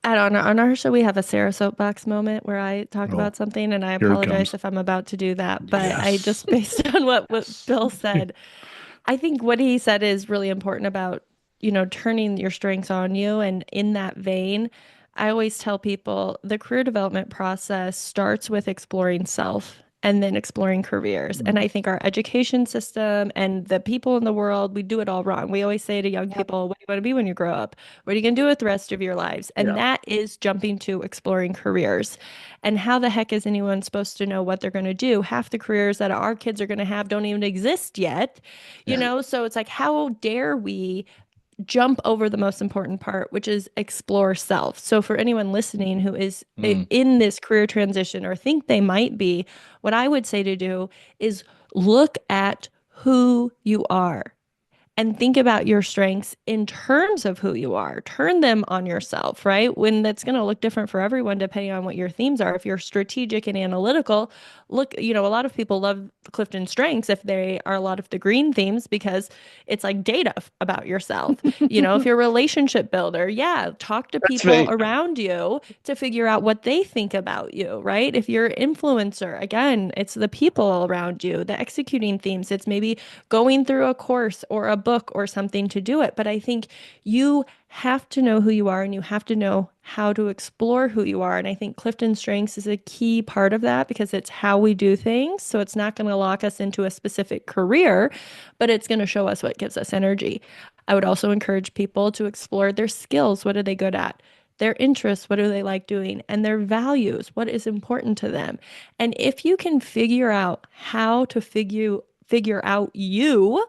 [SPEAKER 1] on our show, we have a Sarah soapbox moment where I talk
[SPEAKER 3] Oh,
[SPEAKER 1] about something, and I
[SPEAKER 3] here it
[SPEAKER 1] apologize
[SPEAKER 3] comes.
[SPEAKER 1] if I'm about to do that. But I
[SPEAKER 3] Yes.
[SPEAKER 1] just, based on what Bill said, I think what he said is really important about, turning your strengths on you. And in that vein, I always tell people the career development process starts with exploring self and then exploring careers. And I think our education system and the people in the world, we do it all wrong. We always say to young people, what do you want to be when you grow up? What are you going to do with the rest of your lives? And
[SPEAKER 3] Yeah.
[SPEAKER 1] that is jumping to exploring careers. And how the heck is anyone supposed to know what they're going to do? Half the careers that our kids are going to have don't even exist yet,
[SPEAKER 4] Yeah.
[SPEAKER 1] So it's like, how dare we jump over the most important part, which is explore self. So for anyone listening who is
[SPEAKER 4] Mm,
[SPEAKER 1] in this career transition or think they might be, what I would say to do is look at who you are and think about your strengths in terms of who you are. Turn them on yourself, right? When that's going to look different for everyone depending on what your themes are. If you're strategic and analytical, look, a lot of people love Clifton strengths if they are a lot of the green themes because it's like data about yourself. If you're a relationship builder, yeah, talk to
[SPEAKER 4] that's
[SPEAKER 1] people
[SPEAKER 4] me.
[SPEAKER 1] around you to figure out what they think about you, right? If you're an influencer, again, it's the people around you, the executing themes. It's maybe going through a course or a book or something to do it. But I think you have to know who you are and you have to know how to explore who you are. And I think Clifton Strengths is a key part of that because it's how we do things. So it's not going to lock us into a specific career, but it's going to show us what gives us energy. I would also encourage people to explore their skills. What are they good at? Their interests, what do they like doing? And their values, what is important to them? And if you can figure out how to figure out you,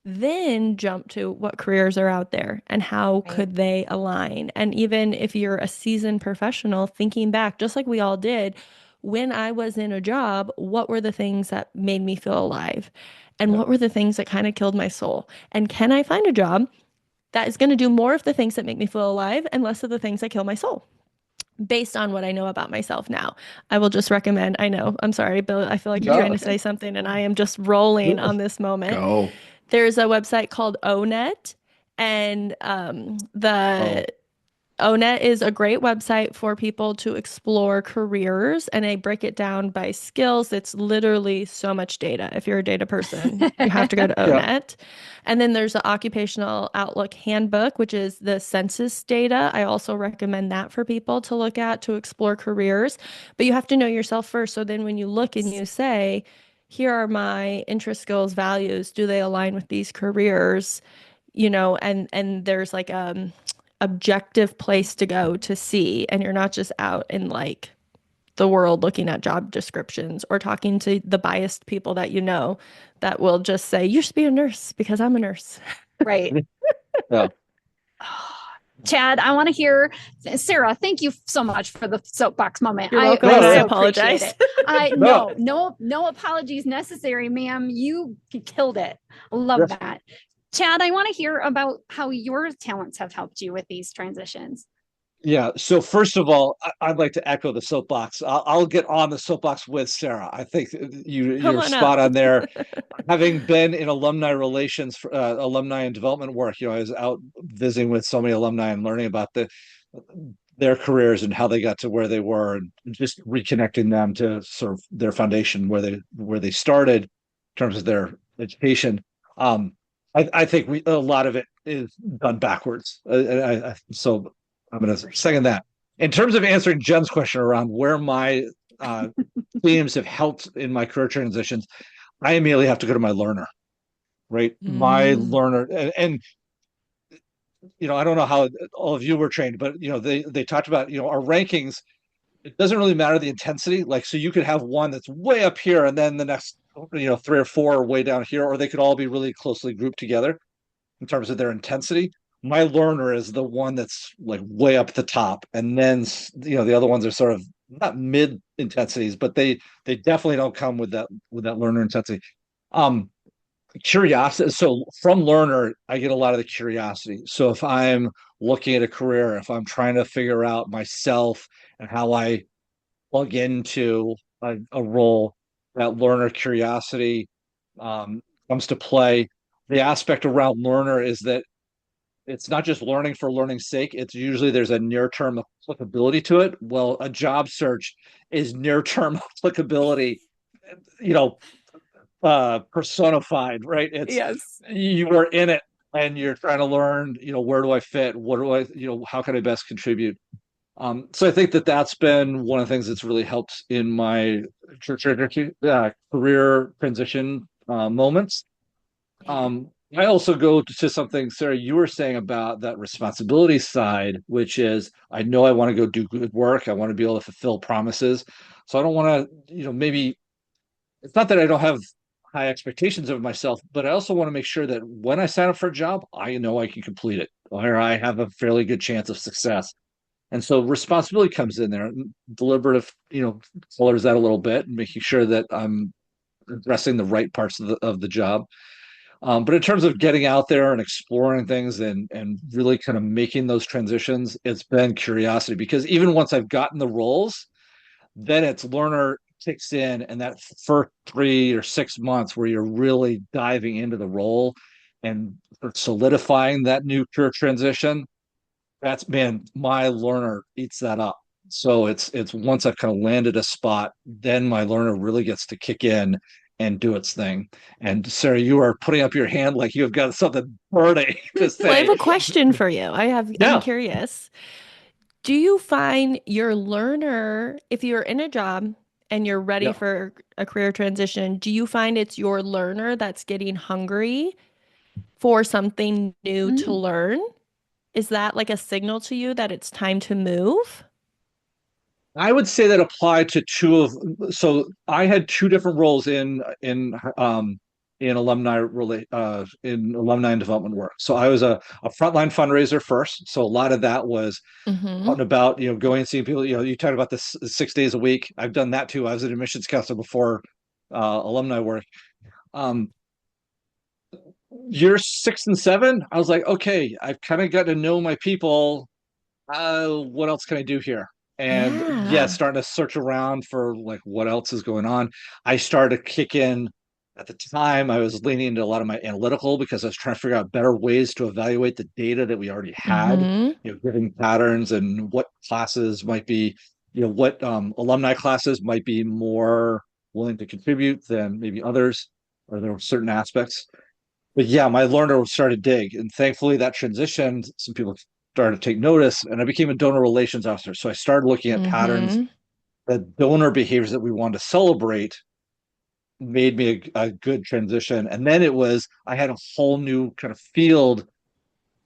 [SPEAKER 1] then jump to what careers are out there and how
[SPEAKER 2] Right.
[SPEAKER 1] could they align. And even if you're a seasoned professional, thinking back, just like we all did, when I was in a job, what were the things that made me feel alive? And
[SPEAKER 4] Yeah.
[SPEAKER 1] what were the things that kind of killed my soul? And can I find a job that is going to do more of the things that make me feel alive and less of the things that kill my soul? Based on what I know about myself now, I will just recommend. I know, I'm sorry, Bill. I feel like you're trying
[SPEAKER 4] No.
[SPEAKER 1] to say something and I am just rolling on this moment.
[SPEAKER 3] Go.
[SPEAKER 1] There's a website called ONET, and the
[SPEAKER 4] Oh,
[SPEAKER 1] ONET is a great website for people to explore careers, and they break it down by skills. It's literally so much data. If you're a data person, you have to go to
[SPEAKER 4] yeah.
[SPEAKER 1] ONET. And then there's the Occupational Outlook Handbook, which is the census data. I also recommend that for people to look at to explore careers. But you have to know yourself first. So then when you look and you say, here are my interest, skills, values, do they align with these careers? And there's like objective place to go to see, and you're not just out in like the world looking at job descriptions or talking to the biased people that that will just say you should be a nurse because I'm a nurse.
[SPEAKER 2] Right.
[SPEAKER 4] Yeah.
[SPEAKER 2] Chad, I want to hear Sarah. Thank you so much for the soapbox moment.
[SPEAKER 1] You're
[SPEAKER 2] I,
[SPEAKER 1] welcome,
[SPEAKER 2] I
[SPEAKER 1] and I
[SPEAKER 2] so
[SPEAKER 4] No,
[SPEAKER 2] appreciate
[SPEAKER 1] apologize.
[SPEAKER 2] it. I
[SPEAKER 4] no,
[SPEAKER 2] no apologies necessary, ma'am. You killed it. Love
[SPEAKER 4] no.
[SPEAKER 2] that. Chad, I want to hear about how your talents have helped you with these transitions.
[SPEAKER 4] Yeah. So first of all, I'd like to echo the soapbox. I'll get on the soapbox with Sarah. I think
[SPEAKER 1] Come
[SPEAKER 4] you're
[SPEAKER 1] on
[SPEAKER 4] spot
[SPEAKER 1] up.
[SPEAKER 4] on there. Having been in alumni relations, alumni and development work, I was out visiting with so many alumni and learning about their careers and how they got to where they were, and just reconnecting them to sort of their foundation where they started in terms of their education. Um, I think a lot of it is done backwards. So I'm going to second that. In terms of answering Jen's question around where my uh, themes have helped in my career transitions, I immediately have to go to my learner, right? My
[SPEAKER 1] Mm.
[SPEAKER 4] learner, and I don't know how all of you were trained, but they talked about our rankings. It doesn't really matter the intensity. Like, so you could have one that's way up here, and then the next three or four are way down here, or they could all be really closely grouped together in terms of their intensity. My learner is the one that's like way up at the top, and then the other ones are sort of not mid intensities, but they definitely don't come with that learner intensity. Um, Curiosity. So from learner, I get a lot of the curiosity. So if I'm looking at a career, if I'm trying to figure out myself and how I plug into a role, that learner curiosity comes to play. The aspect around learner is that it's not just learning for learning's sake. It's usually there's a near term applicability to it. Well, a job search is near term applicability, you know, personified, right? It's
[SPEAKER 1] Yes.
[SPEAKER 4] you are in it and you're trying to learn, where do I fit? What do I, how can I best contribute? So I think that's been one of the things that's really helped in my career transition moments. I also go to something, Sarah, you were saying about that responsibility side, which is I know I want to go do good work. I want to be able to fulfill promises. So I don't want to, maybe it's not that I don't have high expectations of myself, but I also want to make sure that when I sign up for a job, I know I can complete it or I have a fairly good chance of success. And so responsibility comes in there. Deliberative, colors that a little bit and making sure that I'm addressing the right parts of the job. But in terms of getting out there and exploring things and really kind of making those transitions, it's been curiosity because even once I've gotten the roles, then it's learner kicks in, and that first 3 or 6 months where you're really diving into the role and solidifying that new career transition. That's man, my learner eats that up. So it's once I've kind of landed a spot, then my learner really gets to kick in and do its thing. And Sarah, you are putting up your hand like you've got something burning to
[SPEAKER 1] Well, I have
[SPEAKER 4] say.
[SPEAKER 1] a question for you. I'm
[SPEAKER 4] Yeah,
[SPEAKER 1] curious. Do you find your learner, if you're in a job and you're ready
[SPEAKER 4] yeah.
[SPEAKER 1] for a career transition, do you find it's your learner that's getting hungry for something new to
[SPEAKER 2] Mm.
[SPEAKER 1] learn? Is that like a signal to you that it's time to move?
[SPEAKER 4] I would say that applied to so I had two different roles in in alumni and development work. So I was a frontline fundraiser first. So a lot of that was out
[SPEAKER 1] Mm-hmm.
[SPEAKER 4] and about, going and seeing people. You talked about this 6 days a week. I've done that too. I was an admissions counselor before alumni work. Um, Year 6 and 7, I was like, okay, I've kind of got to know my people. What else can I do here? And yeah,
[SPEAKER 1] Yeah.
[SPEAKER 4] starting to search around for like what else is going on. I started to kick in at the time. I was leaning into a lot of my analytical because I was trying to figure out better ways to evaluate the data that we already had,
[SPEAKER 1] Mm-hmm.
[SPEAKER 4] giving patterns and what classes might be, what alumni classes might be more willing to contribute than maybe others, or there were certain aspects. But yeah, my learner started to dig, and thankfully that transitioned. Some people started to take notice, and I became a donor relations officer. So I started looking at patterns,
[SPEAKER 1] Mm-hmm.
[SPEAKER 4] the donor behaviors that we wanted to celebrate made me a good transition. And then I had a whole new kind of field.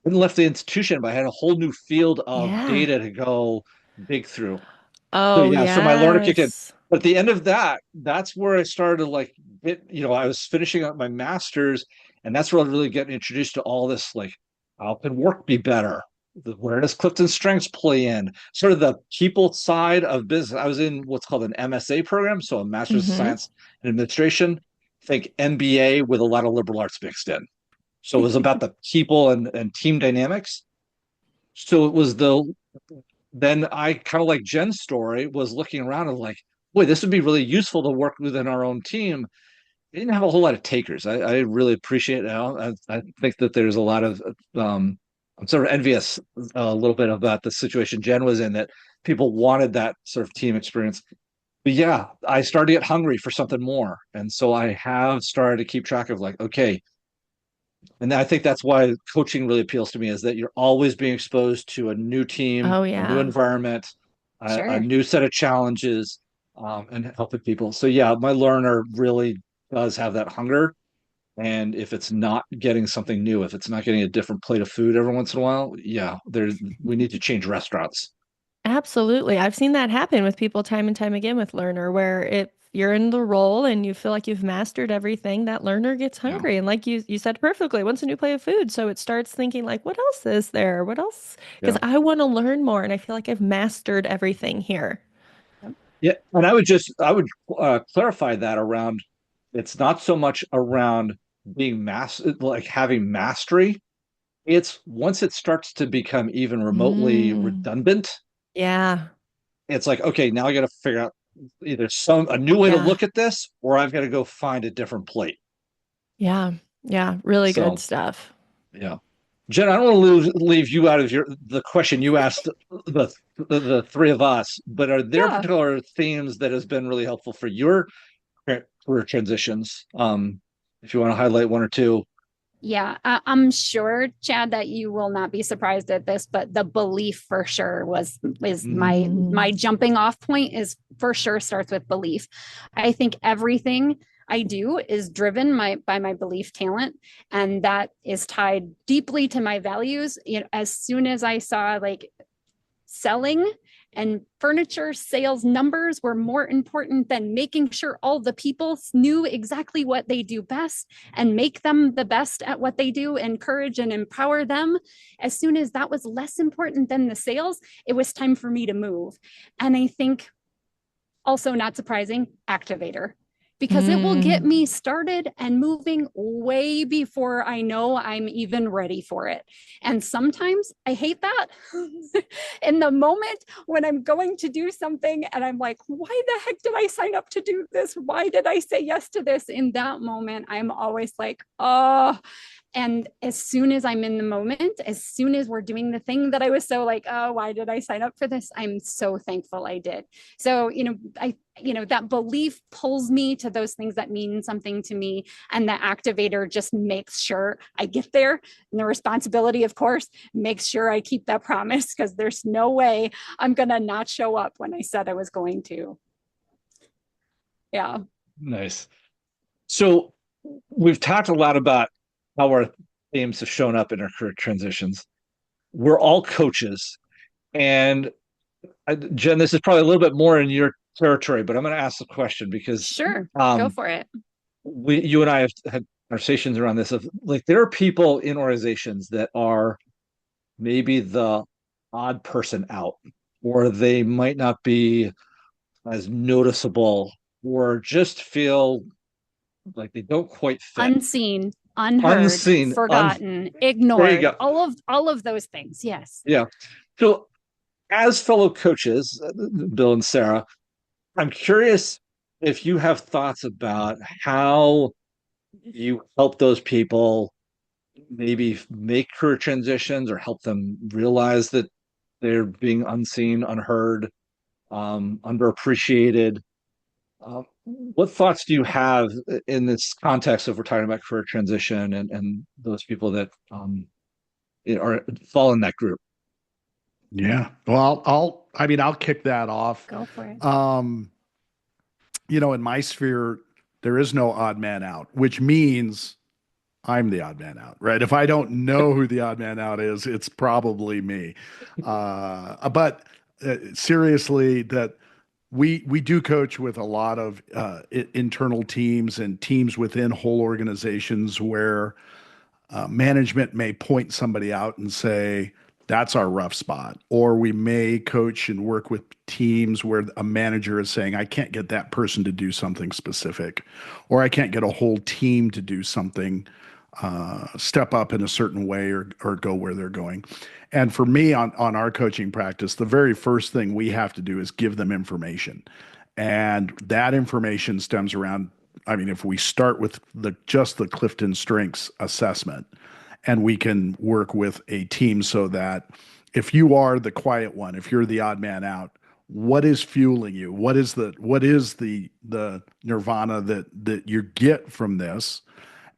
[SPEAKER 4] I didn't left the institution, but I had a whole new field of
[SPEAKER 1] Yeah.
[SPEAKER 4] data to go dig through. So
[SPEAKER 1] Oh,
[SPEAKER 4] yeah, so my learner kicked in.
[SPEAKER 1] yes.
[SPEAKER 4] But at the end of that, that's where I started to like I was finishing up my master's, and that's where I was really getting introduced to all this like how can work be better? Where does Clifton's strengths play in? Sort of the people side of business. I was in what's called an MSA program, so a Master's of
[SPEAKER 1] Mm-hmm.
[SPEAKER 4] Science in Administration. Think MBA with a lot of liberal arts mixed in. So it was about the people and team dynamics. So it was then I kind of like Jen's story was looking around and like, boy, this would be really useful to work within our own team. They didn't have a whole lot of takers. I really appreciate it. I think that there's a lot of, I'm sort of envious a little bit about the situation Jen was in, that people wanted that sort of team experience. But yeah, I started to get hungry for something more. And so I have started to keep track of like, okay, and I think that's why coaching really appeals to me, is that you're always being exposed to a new team,
[SPEAKER 1] Oh,
[SPEAKER 4] a new
[SPEAKER 1] yeah.
[SPEAKER 4] environment, a
[SPEAKER 2] Sure.
[SPEAKER 4] new set of challenges, and helping people. So yeah, my learner really does have that hunger. And if it's not getting something new, if it's not getting a different plate of food every once in a while, yeah, we need to change restaurants.
[SPEAKER 1] Absolutely. I've seen that happen with people time and time again with learner, where if you're in the role and you feel like you've mastered everything, that learner gets
[SPEAKER 4] Yeah,
[SPEAKER 1] hungry. And like you said perfectly, wants a new plate of food. So it starts thinking like, what else is there? What else? Because
[SPEAKER 4] yeah,
[SPEAKER 1] I want to learn more and I feel like I've mastered everything here.
[SPEAKER 4] yeah. And I would clarify that around. It's not so much around being like having mastery. It's once it starts to become even remotely
[SPEAKER 1] Mm,
[SPEAKER 4] redundant,
[SPEAKER 1] yeah.
[SPEAKER 4] it's like, okay, now I got to figure out either a new way to
[SPEAKER 1] Yeah.
[SPEAKER 4] look at this, or I've got to go find a different plate.
[SPEAKER 1] Yeah. Yeah. Really good
[SPEAKER 4] So
[SPEAKER 1] stuff.
[SPEAKER 4] yeah, Jen, I don't want to leave you out of the question you asked the three of us, but are there
[SPEAKER 2] Yeah.
[SPEAKER 4] particular themes that has been really helpful for your career transitions? If you want to highlight one or two.
[SPEAKER 2] Yeah, I'm sure, Chad, that you will not be surprised at this, but the belief for sure was is my
[SPEAKER 1] Mm,
[SPEAKER 2] my jumping off point is for sure starts with belief. I think everything I do is driven by my belief talent, and that is tied deeply to my values. As soon as I saw like selling and furniture sales numbers were more important than making sure all the people knew exactly what they do best and make them the best at what they do, encourage and empower them. As soon as that was less important than the sales, it was time for me to move. And I think also, not surprising, activator, because it will get
[SPEAKER 1] mm,
[SPEAKER 2] me started and moving way before I know I'm even ready for it. And sometimes I hate that in the moment when I'm going to do something and I'm like, why the heck did I sign up to do this? Why did I say yes to this? In that moment, I'm always like, oh, and as soon as I'm in the moment, as soon as we're doing the thing that I was so like, oh, why did I sign up for this? I'm so thankful I did. So, that belief pulls me to those things that mean something to me. And the activator just makes sure I get there. And the responsibility, of course, makes sure I keep that promise, because there's no way I'm going to not show up when I said I was going to. Yeah.
[SPEAKER 4] Nice. So we've talked a lot about how our themes have shown up in our career transitions. We're all coaches. And Jen, this is probably a little bit more in your territory, but I'm going to ask the question because
[SPEAKER 2] Sure. Go
[SPEAKER 4] um,
[SPEAKER 2] for it.
[SPEAKER 4] you and I have conversations around this of like there are people in organizations that are maybe the odd person out, or they might not be as noticeable, or just feel like they don't quite fit.
[SPEAKER 2] Unseen, unheard,
[SPEAKER 4] Unseen,
[SPEAKER 2] forgotten,
[SPEAKER 4] there you
[SPEAKER 2] ignored,
[SPEAKER 4] go.
[SPEAKER 2] all of those things. Yes.
[SPEAKER 4] Yeah. So as fellow coaches, Bill and Sarah, I'm curious if you have thoughts about how you help those people maybe make career transitions or help them realize that they're being unseen, unheard, underappreciated. What thoughts do you have in this context of we're talking about career transition and those people that are fall in that group?
[SPEAKER 3] Yeah. Well, I mean, I'll kick that off.
[SPEAKER 2] Go for it.
[SPEAKER 3] In my sphere, there is no odd man out, which means I'm the odd man out, right? If I don't know who the odd man out is, it's probably me. But seriously, that we do coach with a lot of internal teams and teams within whole organizations where management may point somebody out and say, that's our rough spot. Or we may coach and work with teams where a manager is saying, I can't get that person to do something specific, or I can't get a whole team to do something, step up in a certain way or go where they're going. And for me on our coaching practice, the very first thing we have to do is give them information. And that information stems around, I mean, if we start with just the Clifton Strengths assessment, and we can work with a team so that if you are the quiet one, if you're the odd man out, what is fueling you? What is the nirvana that you get from this?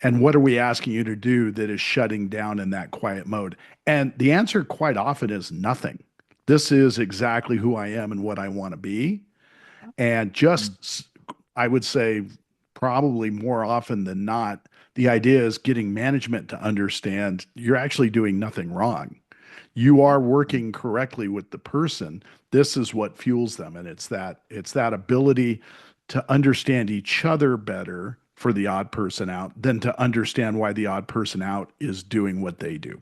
[SPEAKER 3] And what are we asking you to do that is shutting down in that quiet mode? And the answer quite often is nothing. This is exactly who I am and what I want to be. And just, I would say, probably more often than not, the idea is getting management to understand you're actually doing nothing wrong. You are working correctly with the person. This is what fuels them. And it's that ability to understand each other better for the odd person out than to understand why the odd person out is doing what they do.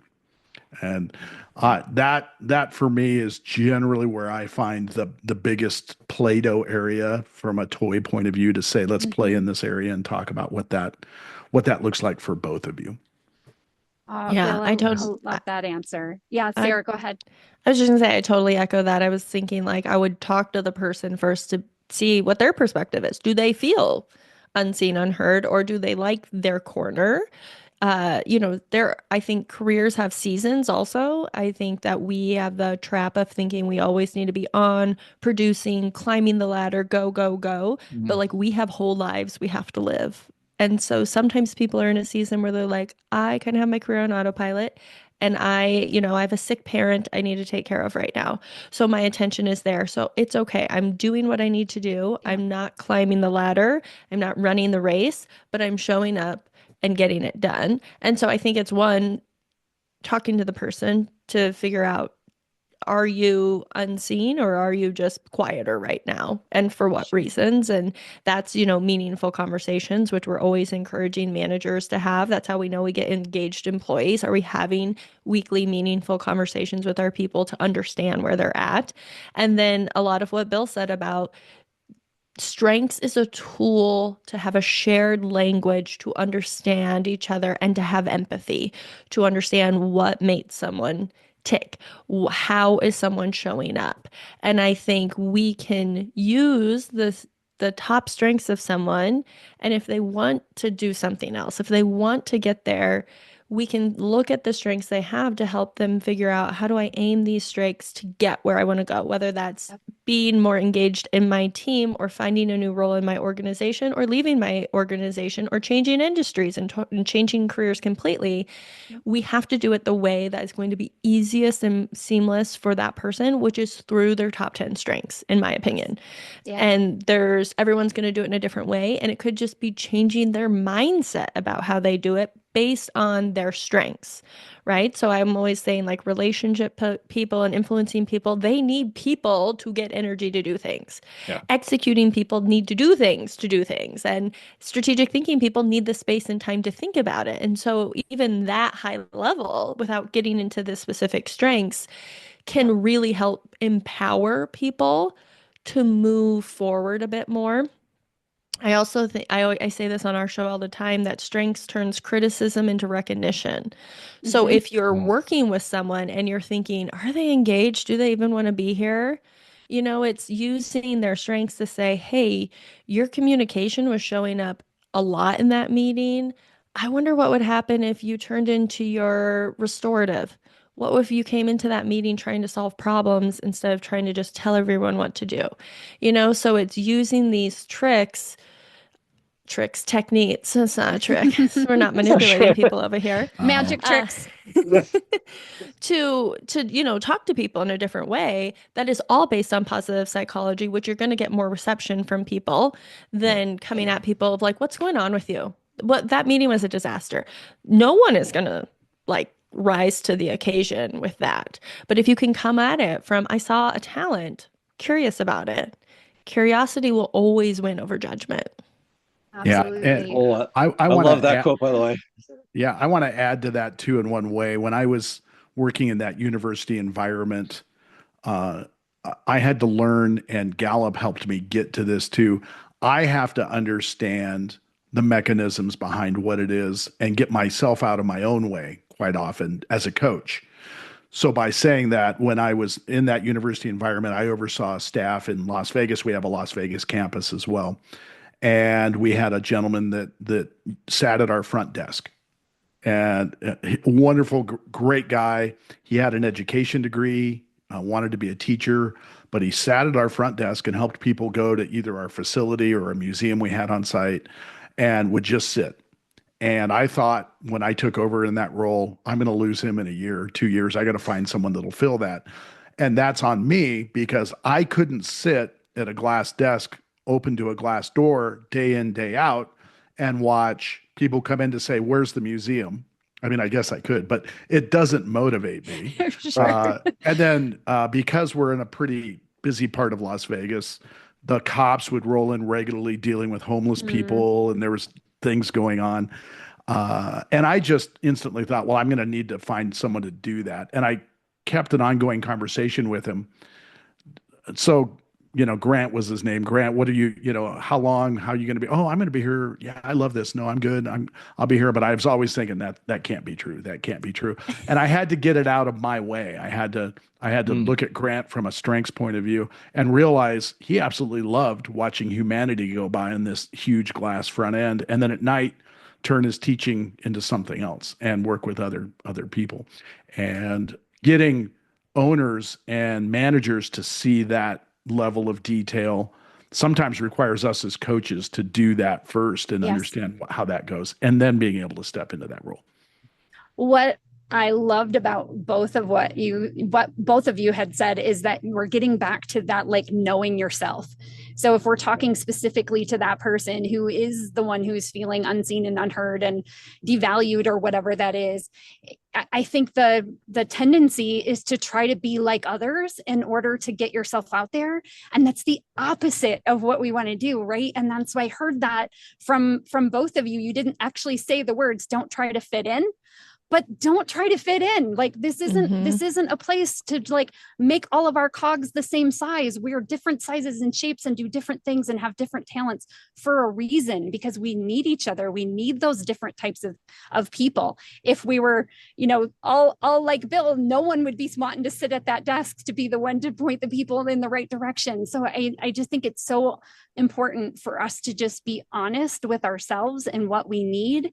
[SPEAKER 3] And that for me is generally where I find the biggest Play-Doh area from a toy point of view to say, let's play in this area and talk about what that looks like for both of you.
[SPEAKER 1] Yeah,
[SPEAKER 2] Bill,
[SPEAKER 1] I
[SPEAKER 2] I
[SPEAKER 1] totally,
[SPEAKER 2] love that answer. Yeah,
[SPEAKER 1] I,
[SPEAKER 2] Sarah, go ahead.
[SPEAKER 1] I was just gonna say, I totally echo that. I was thinking like I would talk to the person first to see what their perspective is. Do they feel unseen, unheard, or do they like their corner? I think careers have seasons also. I think that we have the trap of thinking we always need to be on, producing, climbing the ladder, go, go, go. But
[SPEAKER 4] Mhm.
[SPEAKER 1] like we have whole lives we have to live. And so sometimes people are in a season where they're like, I can have my career on autopilot. And I have a sick parent I need to take care of right now. So my attention is there. So it's okay. I'm doing what I need to do.
[SPEAKER 2] Yeah.
[SPEAKER 1] I'm not climbing the ladder. I'm not running the race, but I'm showing up and getting it done. And so I think it's one, talking to the person to figure out, are you unseen or are you just quieter right now? And for what reasons? And that's, meaningful conversations, which we're always encouraging managers to have. That's how we know we get engaged employees. Are we having weekly meaningful conversations with our people to understand where they're at? And then a lot of what Bill said about strengths is a tool to have a shared language to understand each other and to have empathy, to understand what makes someone tick. How is someone showing up? And I think we can use the top strengths of someone, and if they want to do something else, if they want to get there, we can look at the strengths they have to help them figure out, how do I aim these strengths to get where I want to go, whether that's being more engaged in my team or finding a new role in my organization or leaving my organization or changing industries and changing careers completely. We have to do it the way that is going to be easiest and seamless for that person, which is through their top 10 strengths, in my opinion.
[SPEAKER 2] Yeah.
[SPEAKER 1] And everyone's going to do it in a different way. And it could just be changing their mindset about how they do it based on their strengths, right? So I'm always saying like people and influencing people, they need people to get energy to do things.
[SPEAKER 4] Yeah.
[SPEAKER 1] Executing people need to do things. And strategic thinking people need the space and time to think about it. And so even that high level, without getting into the specific strengths, can really help empower people to move forward a bit more. I also think I say this on our show all the time that strengths turns criticism into recognition. So
[SPEAKER 2] Mhm.
[SPEAKER 1] if you're working with someone and you're thinking, are they engaged? Do they even want to be here? It's using their strengths to say, hey, your communication was showing up a lot in that meeting. I wonder what would happen if you turned into your restorative. What if you came into that meeting trying to solve problems instead of trying to just tell everyone what to do? So it's using these techniques. It's not a trick. So we're not manipulating people over here.
[SPEAKER 2] Magic
[SPEAKER 1] Uh,
[SPEAKER 2] tricks.
[SPEAKER 1] to talk to people in a different way that is all based on positive psychology, which you're going to get more reception from people than coming at people of like, what's going on with you? What that meeting was a disaster. No one is going to like rise to the occasion with that. But if you can come at it from, I saw a talent, curious about it, curiosity will always win over judgment.
[SPEAKER 3] Yeah, and
[SPEAKER 2] Absolutely.
[SPEAKER 4] Oh,
[SPEAKER 3] I
[SPEAKER 4] I
[SPEAKER 3] want
[SPEAKER 4] love
[SPEAKER 3] to
[SPEAKER 4] that
[SPEAKER 3] add,
[SPEAKER 4] quote, by the way.
[SPEAKER 3] yeah, I want to add to that too in one way. When I was working in that university environment, uh, I had to learn, and Gallup helped me get to this too. I have to understand the mechanisms behind what it is and get myself out of my own way quite often as a coach. So by saying that, when I was in that university environment, I oversaw staff in Las Vegas. We have a Las Vegas campus as well. And we had a gentleman that sat at our front desk, and wonderful, great guy. He had an education degree, wanted to be a teacher, but he sat at our front desk and helped people go to either our facility or a museum we had on site, and would just sit. And I thought when I took over in that role, I'm going to lose him in a year, 2 years. I got to find someone that'll fill that. And that's on me because I couldn't sit at a glass desk open to a glass door day in, day out and watch people come in to say, where's the museum? I mean, I guess I could, but it doesn't motivate me.
[SPEAKER 2] Sure.
[SPEAKER 3] And then because we're in a pretty busy part of Las Vegas, the cops would roll in regularly dealing with homeless
[SPEAKER 2] Mm.
[SPEAKER 3] people, and there was things going on. And I just instantly thought, well, I'm going to need to find someone to do that. And I kept an ongoing conversation with him. So, Grant was his name. Grant, what are you, how long, how are you going to be? Oh, I'm going to be here. Yeah, I love this. No, I'm good. I'll be here. But I was always thinking that can't be true. That can't be true. And I had to get it out of my way. I had to look at Grant from a strengths point of view and realize he absolutely loved watching humanity go by in this huge glass front end. And then at night, turn his teaching into something else and work with other people. And getting owners and managers to see that level of detail sometimes requires us as coaches to do that first and
[SPEAKER 2] Yes.
[SPEAKER 3] understand how that goes, and then being able to step into that role.
[SPEAKER 2] What I loved about what both of you had said is that we're getting back to that, like knowing yourself. So if we're talking specifically to that person who is the one who's feeling unseen and unheard and devalued or whatever that is, I think the tendency is to try to be like others in order to get yourself out there. And that's the opposite of what we want to do, right? And that's why I heard that from both of you. You didn't actually say the words, don't try to fit in, but don't try to fit in. Like this isn't a place to like make all of our cogs the same size. We're different sizes and shapes and do different things and have different talents for a reason, because we need each other. We need those different types of people. If we were, all like Bill, no one would be wanting to sit at that desk to be the one to point the people in the right direction. So I just think it's so important for us to just be honest with ourselves and what we need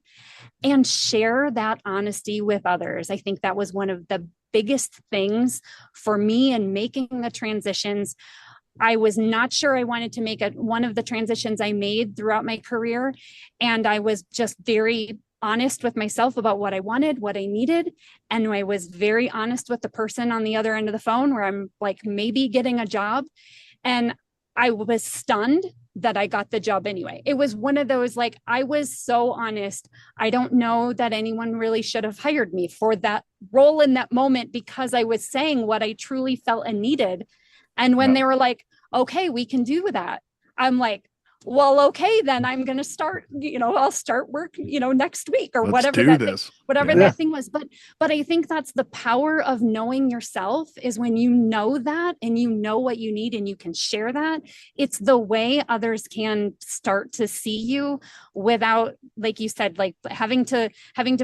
[SPEAKER 2] and share that honesty with others. I think that was one of the biggest things for me in making the transitions. I was not sure I wanted to make one of the transitions I made throughout my career. And I was just very honest with myself about what I wanted, what I needed. And I was very honest with the person on the other end of the phone where I'm like maybe getting a job. And I was stunned that I got the job anyway. It was one of those, like, I was so honest. I don't know that anyone really should have hired me for that role in that moment, because I was saying what I truly felt and needed. And when they were like, okay, we can do that, I'm like, well, okay, then I'm going to start, I'll start work, next week, or
[SPEAKER 3] Let's
[SPEAKER 2] whatever
[SPEAKER 3] do this.
[SPEAKER 2] that thing was. But I think that's the power of knowing yourself, is when you know that and you know what you need and you can share that. It's the way others can start to see you without, like you said, like having to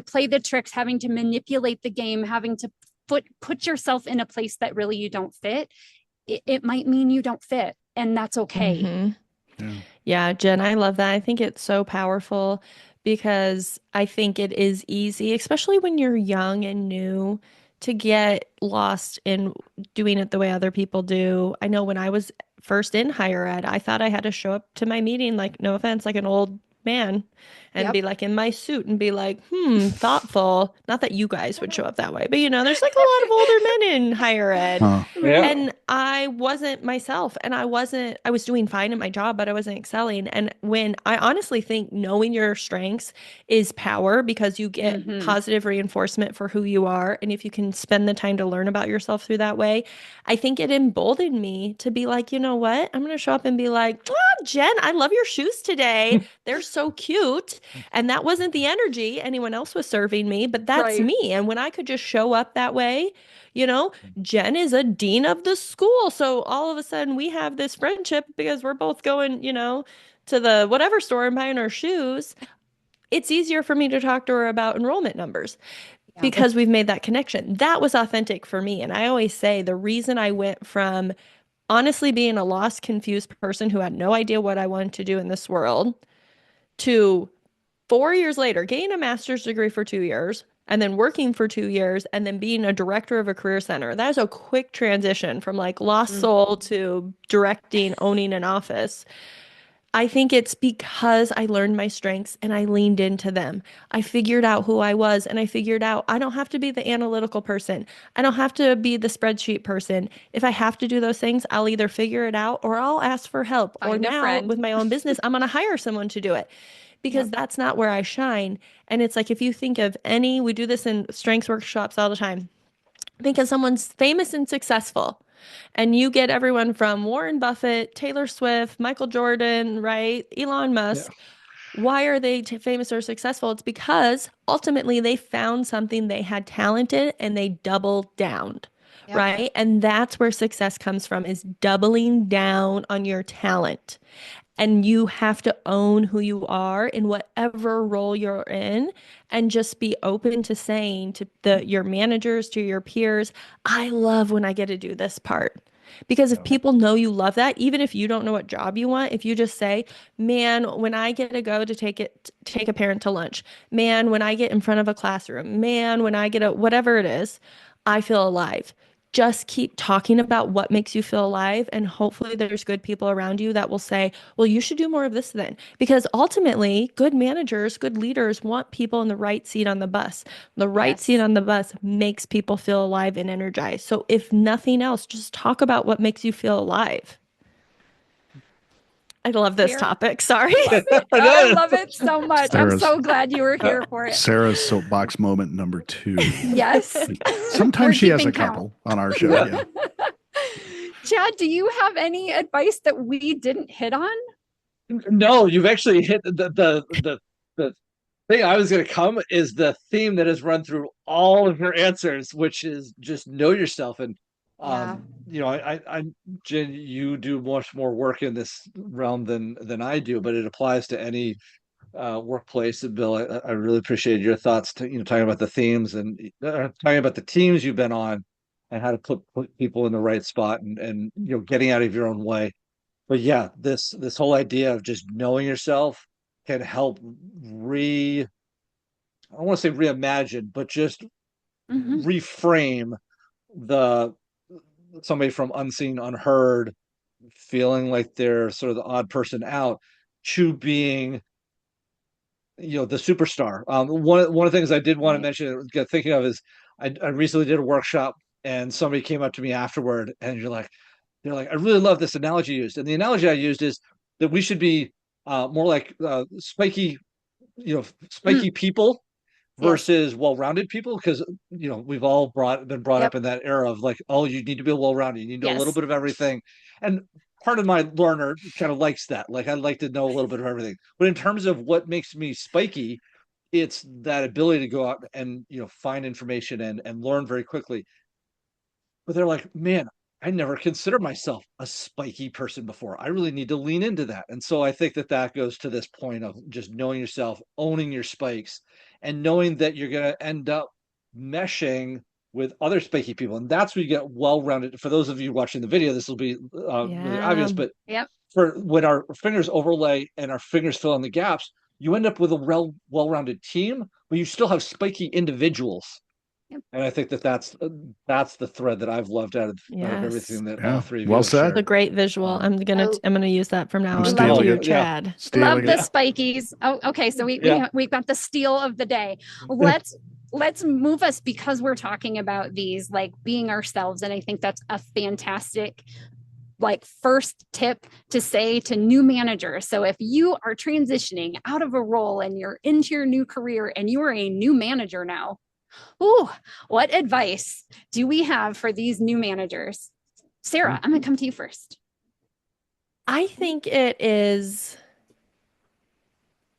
[SPEAKER 2] play the tricks, having to manipulate the game, having to put yourself in a place that really you don't fit. It might mean you don't fit, and that's okay.
[SPEAKER 1] Mm-hmm. Yeah, Jen, I love that. I think it's so powerful because I think it is easy, especially when you're young and new, to get lost in doing it the way other people do. I know when I was first in higher ed, I thought I had to show up to my meeting, like, no offense, like an old man, and be like in my suit and be like, thoughtful. Not that you guys would show up that way, but there's like a lot of older men in higher ed. And I wasn't myself, and I was doing fine at my job, but I wasn't excelling. And when I honestly think knowing your strengths is power, because you get positive reinforcement for who you are. And if you can spend the time to learn about yourself through that way, I think it emboldened me to be like, you know what? I'm going to show up and be like, Jen, I love your shoes today. They're so cute. And that wasn't the energy anyone else was serving me, but that's me. And when I could just show up that way, Jen is a dean of the school. So all of a sudden we have this friendship because we're both going, to the whatever store and buying our shoes. It's easier for me to talk to her about enrollment numbers because we've made that connection. That was authentic for me. And I always say the reason I went from honestly being a lost, confused person who had no idea what I wanted to do in this world to 4 years later, getting a master's degree for 2 years, and then working for 2 years, and then being a director of a career center. That is a quick transition from like lost soul to directing, owning an office. I think it's because I learned my strengths and I leaned into them. I figured out who I was, and I figured out I don't have to be the analytical person. I don't have to be the spreadsheet person. If I have to do those things, I'll either figure it out or I'll ask for help. Or now with my own business, I'm going to hire someone to do it, because that's not where I shine. And it's like, if you think of we do this in strengths workshops all the time. Think of someone's famous and successful, and you get everyone from Warren Buffett, Taylor Swift, Michael Jordan, right? Elon Musk. Why are they famous or successful? It's because ultimately they found something they had talent in and they doubled down. Right. And that's where success comes from, is doubling down on your talent. And you have to own who you are in whatever role you're in, and just be open to saying to your managers, to your peers, I love when I get to do this part. Because if people know you love that, even if you don't know what job you want, if you just say, man, when I get to go to take a parent to lunch, man, when I get in front of a classroom, man, when I get whatever it is, I feel alive. Just keep talking about what makes you feel alive, and hopefully there's good people around you that will say, well, you should do more of this then. Because ultimately, good managers, good leaders want people in the right seat on the bus. The right seat on the bus makes people feel alive and energized. So if nothing else, just talk about what makes you feel alive. I love this topic. Sorry.
[SPEAKER 2] I love it so much. I'm so glad you were here for it.
[SPEAKER 3] Sarah's soapbox moment number 2.
[SPEAKER 2] Yes.
[SPEAKER 3] Sometimes she has a couple on our show. Yeah.
[SPEAKER 2] Chad, do you have any advice that we didn't hit on?
[SPEAKER 4] No, you've actually hit the thing I was going to come is the theme that has run through all of your answers, which is just know yourself. And Jen, you do much more work in this realm than I do, but it applies to any workplace. And Bill, I really appreciate your thoughts to, talking about the themes and talking about the teams you've been on and how to put people in the right spot and getting out of your own way. But yeah, this whole idea of just knowing yourself can help I don't want to say reimagine, but just reframe somebody from unseen, unheard, feeling like they're sort of the odd person out, to being, the superstar. One of the things I did want to mention, get thinking of, is I recently did a workshop, and somebody came up to me afterward, and they're like, I really love this analogy you used. And the analogy I used is, that we should be more like spiky, spiky people
[SPEAKER 2] Yes.
[SPEAKER 4] versus well-rounded people, because we've all been brought
[SPEAKER 2] Yep.
[SPEAKER 4] up in that era of like, oh, you need to be well-rounded, you need to know a little
[SPEAKER 2] Yes.
[SPEAKER 4] bit of everything. And part of my learner kind of likes that, like, I like to know a little bit of everything. But in terms of what makes me spiky, it's that ability to go out and find information and learn very quickly. But they're like, man, I never considered myself a spiky person before. I really need to lean into that. And so I think that goes to this point of just knowing yourself, owning your spikes, and knowing that you're going to end up meshing with other spiky people. And that's where you get well-rounded. For those of you watching the video, this will be really
[SPEAKER 1] Yeah.
[SPEAKER 4] obvious, but
[SPEAKER 2] Yep.
[SPEAKER 4] for when our fingers overlay and our fingers fill in the gaps, you end up with a well-rounded team, but you still have spiky individuals.
[SPEAKER 2] Yep.
[SPEAKER 4] And I think that's the thread that I've loved out of
[SPEAKER 1] Yes.
[SPEAKER 4] everything that all
[SPEAKER 3] Yeah.
[SPEAKER 4] three of you
[SPEAKER 3] Well
[SPEAKER 4] have
[SPEAKER 3] said.
[SPEAKER 1] The
[SPEAKER 4] shared.
[SPEAKER 1] great visual.
[SPEAKER 4] Um,
[SPEAKER 1] I'm gonna use that from now
[SPEAKER 3] I'm
[SPEAKER 1] on.
[SPEAKER 2] Love
[SPEAKER 3] stealing
[SPEAKER 1] Thank you,
[SPEAKER 3] it.
[SPEAKER 4] yeah,
[SPEAKER 1] Chad.
[SPEAKER 2] Love
[SPEAKER 3] Stealing
[SPEAKER 2] the
[SPEAKER 3] it.
[SPEAKER 2] spikies. Oh, okay. So
[SPEAKER 4] yeah.
[SPEAKER 2] we've got the steal of the day. Let's move us, because we're talking about these, like, being ourselves. And I think that's a fantastic, like, first tip to say to new managers. So if you are transitioning out of a role and you're into your new career and you are a new manager now, ooh, what advice do we have for these new managers? Sarah, I'm gonna come to you first.
[SPEAKER 1] I think it is,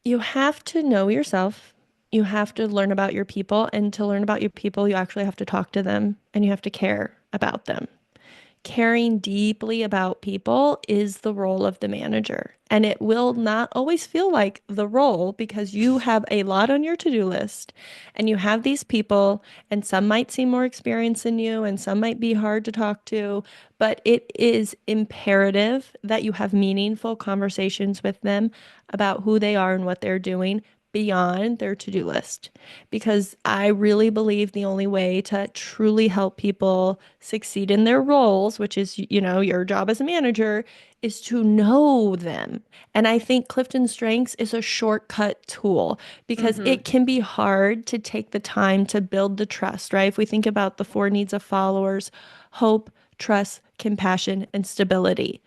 [SPEAKER 1] you have to know yourself. You have to learn about your people. And to learn about your people, you actually have to talk to them and you have to care about them. Caring deeply about people is the role of the manager. And it will not always feel like the role, because you have a lot on your to-do list and you have these people, and some might seem more experienced than you and some might be hard to talk to, but it is imperative that you have meaningful conversations with them about who they are and what they're doing beyond their to-do list, because I really believe the only way to truly help people succeed in their roles, which is, your job as a manager, is to know them. And I think Clifton Strengths is a shortcut tool, because
[SPEAKER 2] Mhm.
[SPEAKER 1] it can be hard to take the time to build the trust, right? If we think about the four needs of followers: hope, trust, compassion, and stability.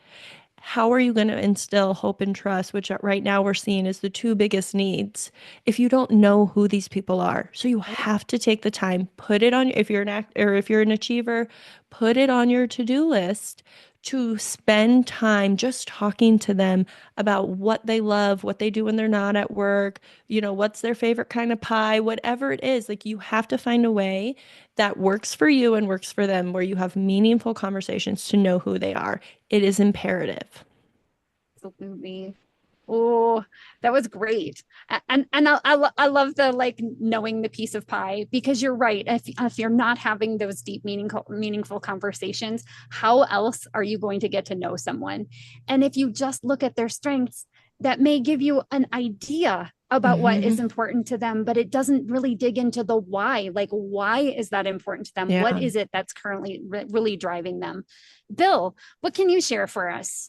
[SPEAKER 1] How are you going to instill hope and trust, which right now we're seeing is the two biggest needs, if you don't know who these people are? So you have to take the time, put it on, if you're an act or if you're an achiever, put it on your to-do list to spend time just talking to them about what they love, what they do when they're not at work, what's their favorite kind of pie, whatever it is. Like, you have to find a way that works for you and works for them, where you have meaningful conversations to know who they are. It is imperative.
[SPEAKER 2] Absolutely. Oh, that was great. I love the, like, knowing the piece of pie, because you're right. If you're not having those deep, meaningful conversations, how else are you going to get to know someone? And if you just look at their strengths, that may give you an idea about what is important to them, but it doesn't really dig into the why. Like, why is that important to them?
[SPEAKER 1] Yeah.
[SPEAKER 2] What is it that's currently really driving them? Bill, what can you share for us?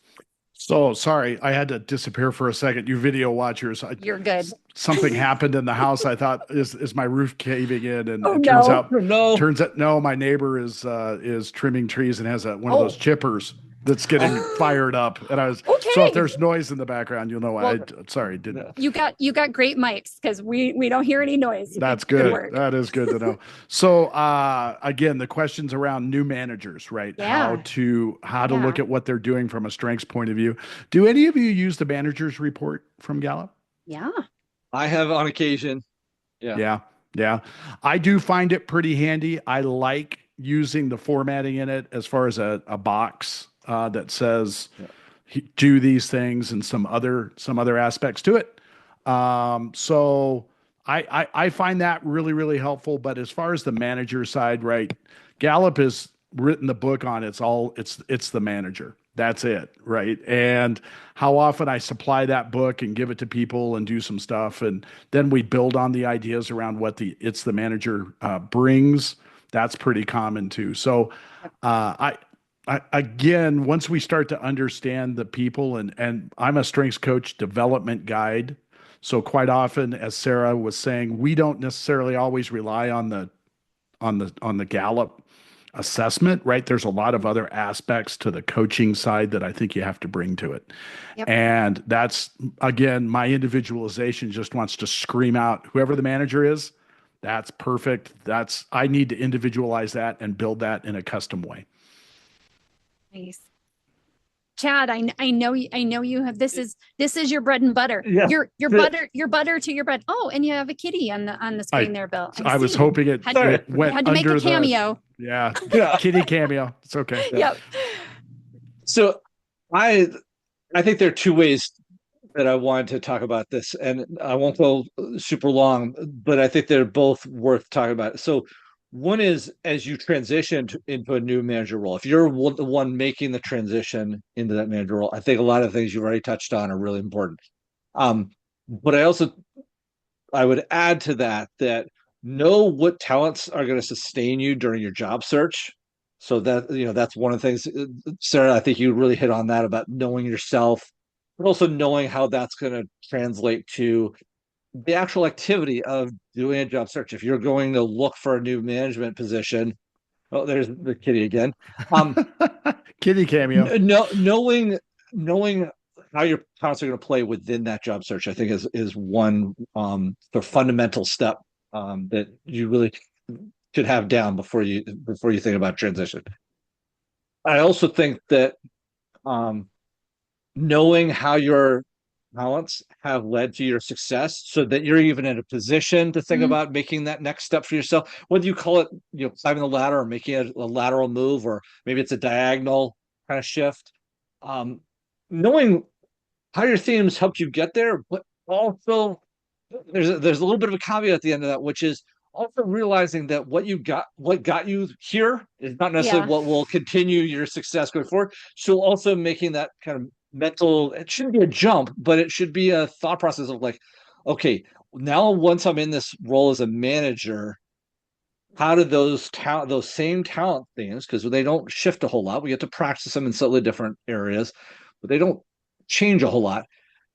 [SPEAKER 3] So sorry, I had to disappear for a second. You video watchers,
[SPEAKER 2] You're good.
[SPEAKER 3] something happened in the house. I thought, is my roof caving in? And
[SPEAKER 2] Oh,
[SPEAKER 3] it
[SPEAKER 2] no.
[SPEAKER 4] No.
[SPEAKER 3] turns out no. My neighbor is trimming trees and has one of those chippers that's getting fired up. And I was so if
[SPEAKER 2] Okay.
[SPEAKER 3] the's noise in the background, you'll know why.
[SPEAKER 2] Well,
[SPEAKER 3] Sorry, didn't.
[SPEAKER 2] You got great mics, because we don't hear any noise.
[SPEAKER 3] That's
[SPEAKER 2] Good
[SPEAKER 3] good.
[SPEAKER 2] work.
[SPEAKER 3] That is good to know. So again, the questions around new managers, right?
[SPEAKER 2] Yeah.
[SPEAKER 3] How to
[SPEAKER 2] Yeah.
[SPEAKER 3] look at what they're doing from a strengths point of view. Do any of you use the managers report from Gallup?
[SPEAKER 2] Yeah.
[SPEAKER 4] I have on occasion. Yeah.
[SPEAKER 3] Yeah. Yeah. I do find it pretty handy. I like using the formatting in it as far as a box that says do these things and some other aspects to it. So I find that really, really helpful. But as far as the manager side, right, Gallup has written the book on it's the manager. That's it, right? And how often I supply that book and give it to people and do some stuff, and then we build on the ideas around what it's the manager brings. That's pretty common too. So I again, once we start to understand the people, and I'm a strengths coach development guide. So quite often, as Sarah was saying, we don't necessarily always rely on the Gallup assessment, right? There's a lot of other aspects to the coaching side that I think you have to bring to it.
[SPEAKER 2] Yep.
[SPEAKER 3] And that's, again, my individualization just wants to scream out, whoever the manager is, that's perfect. I need to individualize that and build that in a custom way.
[SPEAKER 2] Nice. Chad, I know you have this is your bread and butter.
[SPEAKER 4] Yeah.
[SPEAKER 2] Your butter to your bread. Oh, and you have a kitty on the screen there, Bill.
[SPEAKER 3] I was hoping it went
[SPEAKER 2] had to make
[SPEAKER 3] under
[SPEAKER 2] a cameo.
[SPEAKER 3] Yeah.
[SPEAKER 4] Yeah.
[SPEAKER 3] Kitty cameo. It's okay.
[SPEAKER 2] Yep.
[SPEAKER 4] So I think there are two ways that I wanted to talk about this, and I won't go super long, but I think they're both worth talking about. So one is as you transition into a new manager role, if you're the one making the transition into that manager role, I think a lot of things you've already touched on are really important. But I would add to that know what talents are going to sustain you during your job search. So that, that's one of the things, Sarah, I think you really hit on that about knowing yourself, but also knowing how that's going to translate to the actual activity of doing a job search. If you're going to look for a new management position, oh, there's the kitty again.
[SPEAKER 3] Kitty cameo.
[SPEAKER 4] Knowing how your talents are going to play within that job search, I think is one the fundamental step that you really should have down before you think about transition. I also think that knowing how your talents have led to your success, so that you're even in a position to think about making that next step for yourself, whether you call it climbing the ladder or making a lateral move, or maybe it's a diagonal kind of shift. Knowing how your themes helped you get there, but also there's a little bit of a caveat at the end of that, which is also realizing that what got you here is not necessarily what will continue your success going forward. So also making that kind of mental, it shouldn't be a jump, but it should be a thought process of like, okay, now once I'm in this role as a manager, how do those same talent themes, because they don't shift a whole lot, we get to practice them in slightly different areas, but they don't change a whole lot.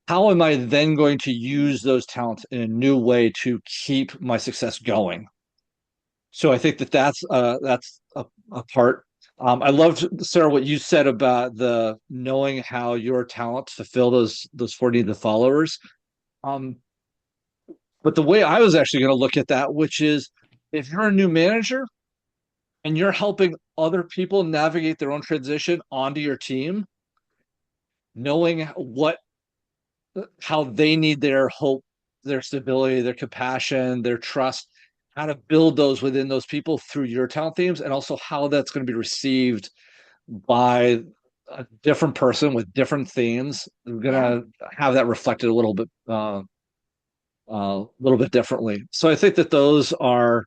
[SPEAKER 4] How am I then going to use those talents in a new way to keep my success going? So I think that's a part. I loved, Sarah, what you said about the knowing how your talents fulfill those 40 the followers. But the way I was actually going to look at that, which is if you're a new manager and you're helping other people navigate their own transition onto your team, knowing how they need their hope, their stability, their compassion, their trust, how to build those within those people through your talent themes, and also how that's going to be received by a different person with different themes. We're going to have that reflected a little bit differently. So I think that those are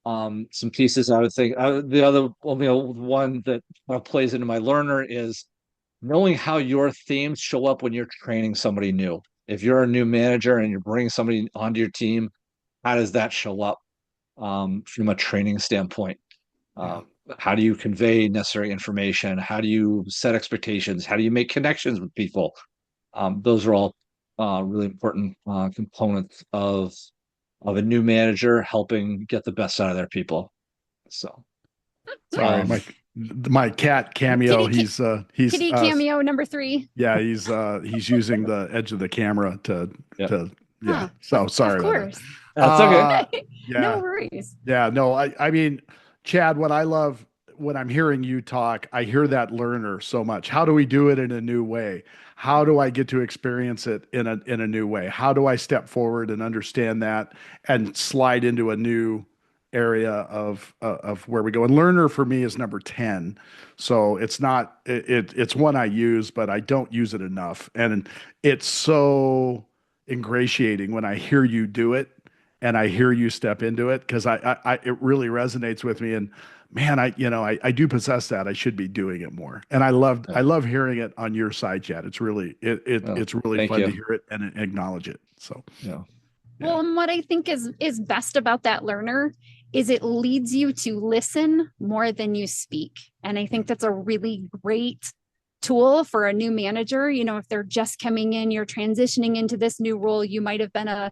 [SPEAKER 4] some pieces I would think. The other one that plays into my learner is knowing how your themes show up when you're training somebody new. If you're a new manager and you're bringing somebody onto your team, how does that show up from a training standpoint? How do you convey necessary information? How do you set expectations? How do you make connections with people? Those are all really important components of a new manager helping get the best out of their people. So,
[SPEAKER 3] sorry, my cat cameo. He's
[SPEAKER 2] kitty cameo number 3.
[SPEAKER 3] Yeah, he's using the edge of the camera to. So sorry.
[SPEAKER 2] Of course.
[SPEAKER 4] That's okay.
[SPEAKER 2] No worries.
[SPEAKER 3] Yeah, no, I mean, Chad, what I love when I'm hearing you talk, I hear that learner so much. How do we do it in a new way? How do I get to experience it in a new way? How do I step forward and understand that and slide into a new area of where we go? And learner for me is number 10. So it's not it's one I use, but I don't use it enough. And it's so ingratiating when I hear you do it and I hear you step into it, because it really resonates with me. And man, I do possess that. I should be doing it more. And I love hearing it on your side, Chad. It's really it's really fun to hear it and acknowledge it. So
[SPEAKER 2] Well, and what I think is best about that learner is it leads you to listen more than you speak. And I think that's a really great tool for a new manager. If they're just coming in, you're transitioning into this new role, you might have been a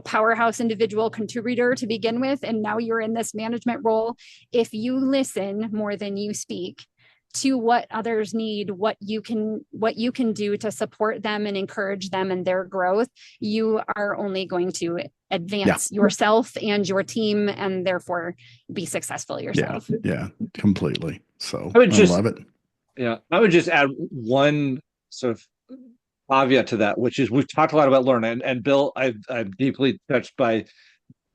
[SPEAKER 2] powerhouse individual contributor to begin with, and now you're in this management role. If you listen more than you speak to what others need, what you can do to support them and encourage them in their growth, you are only going to advance yourself and your team, and therefore be successful yourself.
[SPEAKER 3] Yeah, completely. So
[SPEAKER 4] I
[SPEAKER 3] I love it.
[SPEAKER 4] Yeah, I would just add one sort of caveat to that, which is we've talked a lot about learning, and Bill, I'm deeply touched by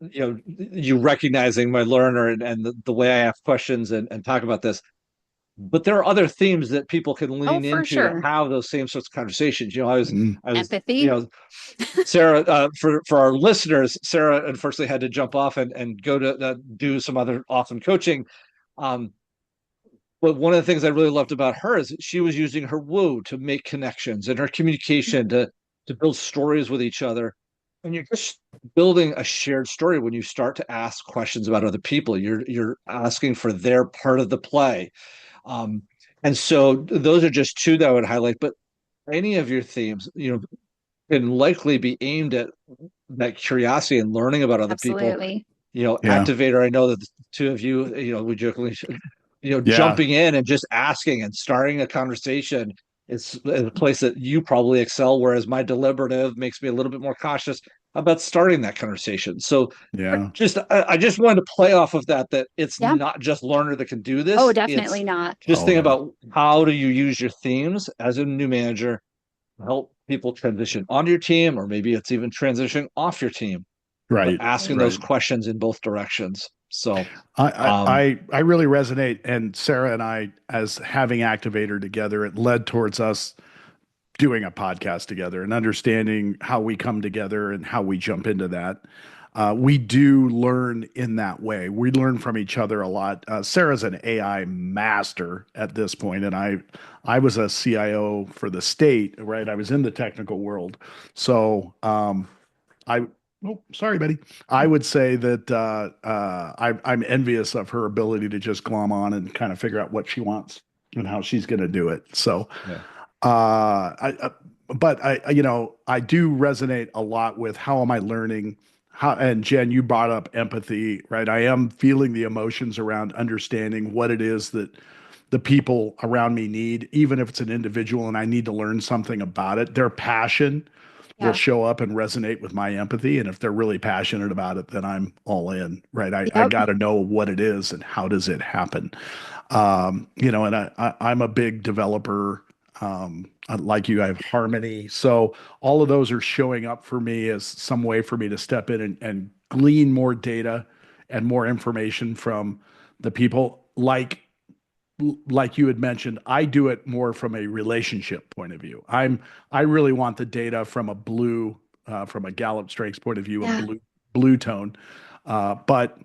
[SPEAKER 4] you recognizing my learner and the way I ask questions and talk about this. But there are other themes that people can lean into to have those same sorts of conversations. I was
[SPEAKER 2] empathy.
[SPEAKER 4] Sarah, for our listeners, Sarah unfortunately had to jump off and go to do some other awesome coaching. But one of the things I really loved about her is she was using her woo to make connections and her communication to build stories with each other. And you're just building a shared story when you start to ask questions about other people. You're asking for their part of the play. And so those are just two that I would highlight. But any of your themes, can likely be aimed at that curiosity and learning about other people. Activator, I know that the two of you, we jokingly jumping in and just asking and starting a conversation is a place that you probably excel, whereas my deliberative makes me a little bit more cautious about starting that conversation. So I just wanted to play off of that it's not just learner that can do this.
[SPEAKER 2] Oh, definitely not.
[SPEAKER 4] Just think about how do you use your themes as a new manager to help people transition onto your team, or maybe it's even transitioning off your team.
[SPEAKER 3] Right.
[SPEAKER 4] Asking those questions in both directions. So
[SPEAKER 3] I really resonate. And Sarah and I, as having Activator together, it led towards us doing a podcast together and understanding how we come together and how we jump into that. We do learn in that way. We learn from each other a lot. Sarah's an AI master at this point, and I was a CIO for the state, right? I was in the technical world. So oh, sorry, Betty. I would say that I'm envious of her ability to just glom on and kind of figure out what she wants and how she's going to do it. So, I do resonate a lot with how am I learning? And Jen, you brought up empathy, right? I am feeling the emotions around understanding what it is that the people around me need, even if it's an individual and I need to learn something about it. Their passion will show up and resonate with my empathy. And if they're really passionate about it, then I'm all in, right? I got to know what it is and how does it happen. And I'm a big developer. Like you, I have Harmony. So all of those are showing up for me as some way for me to step in and glean more data and more information from the people. Like you had mentioned, I do it more from a relationship point of view. I really want the data from a Gallup Strengths point of view, a blue tone. But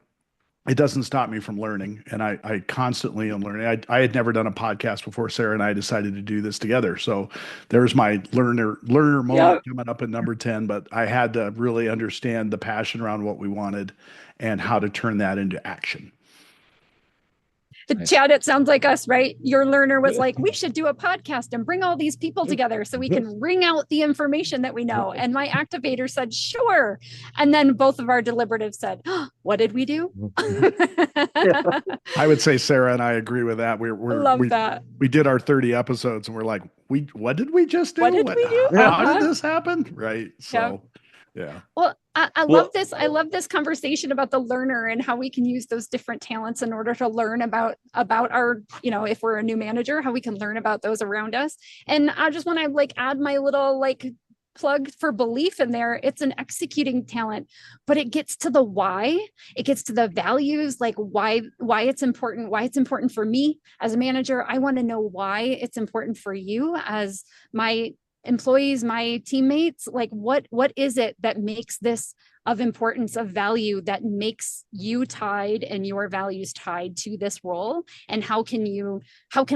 [SPEAKER 3] it doesn't stop me from learning, and I constantly am learning. I had never done a podcast before Sarah and I decided to do this together. So there's my learner moment coming up at number 10, but I had to really understand the passion around what we wanted and how to turn that into action.
[SPEAKER 2] Chad, it sounds like us, right? Your learner was like, we should do a podcast and bring all these people together so we can wring out the information that we know. And my activator said, sure. And then both of our deliberatives said, what did we do?
[SPEAKER 3] I would say Sarah and I agree with that.
[SPEAKER 2] That.
[SPEAKER 3] We did our 30 episodes and we're like, what did we just do?
[SPEAKER 2] What did we do?
[SPEAKER 3] How did this happen? Right. So yeah.
[SPEAKER 2] Well, I love this. I love this conversation about the learner and how we can use those different talents in order to learn about our, if we're a new manager, how we can learn about those around us. And I just want to add my little plug for belief in there. It's an executing talent, but it gets to the why. It gets to the values, why it's important for me as a manager. I want to know why it's important for you as my employees, my teammates. What is it that makes this of importance, of value, that makes you tied and your values tied to this role? And how can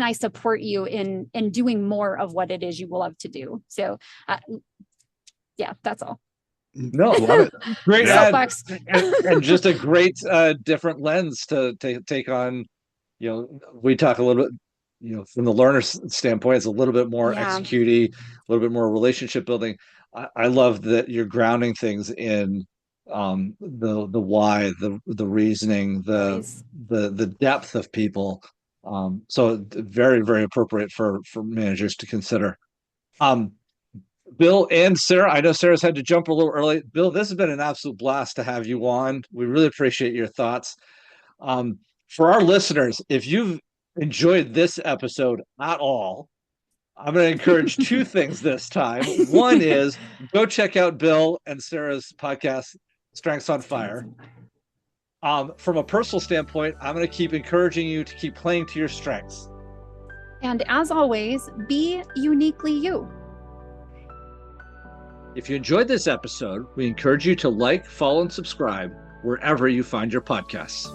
[SPEAKER 2] I support you in doing more of what it is you love to do? So that's all.
[SPEAKER 3] No, love it.
[SPEAKER 4] Great. And just a great different lens to take on. We talk a little bit from the learner's standpoint, it's a little bit more
[SPEAKER 2] Yeah.
[SPEAKER 4] executey, a little bit more relationship building. I love that you're grounding things in the why, the reasoning,
[SPEAKER 2] Always.
[SPEAKER 4] the depth of people. So very, very appropriate for managers to consider. Bill and Sarah, I know Sarah's had to jump a little early. Bill, this has been an absolute blast to have you on. We really appreciate your thoughts. For our listeners, if you've enjoyed this episode at all, I'm going to encourage two things this time. One is go check out Bill and Sarah's podcast, Strengths on Fire. From a personal standpoint, I'm going to keep encouraging you to keep playing to your strengths.
[SPEAKER 2] And as always, be uniquely you.
[SPEAKER 4] If you enjoyed this episode, we encourage you to like, follow, and subscribe wherever you find your podcasts.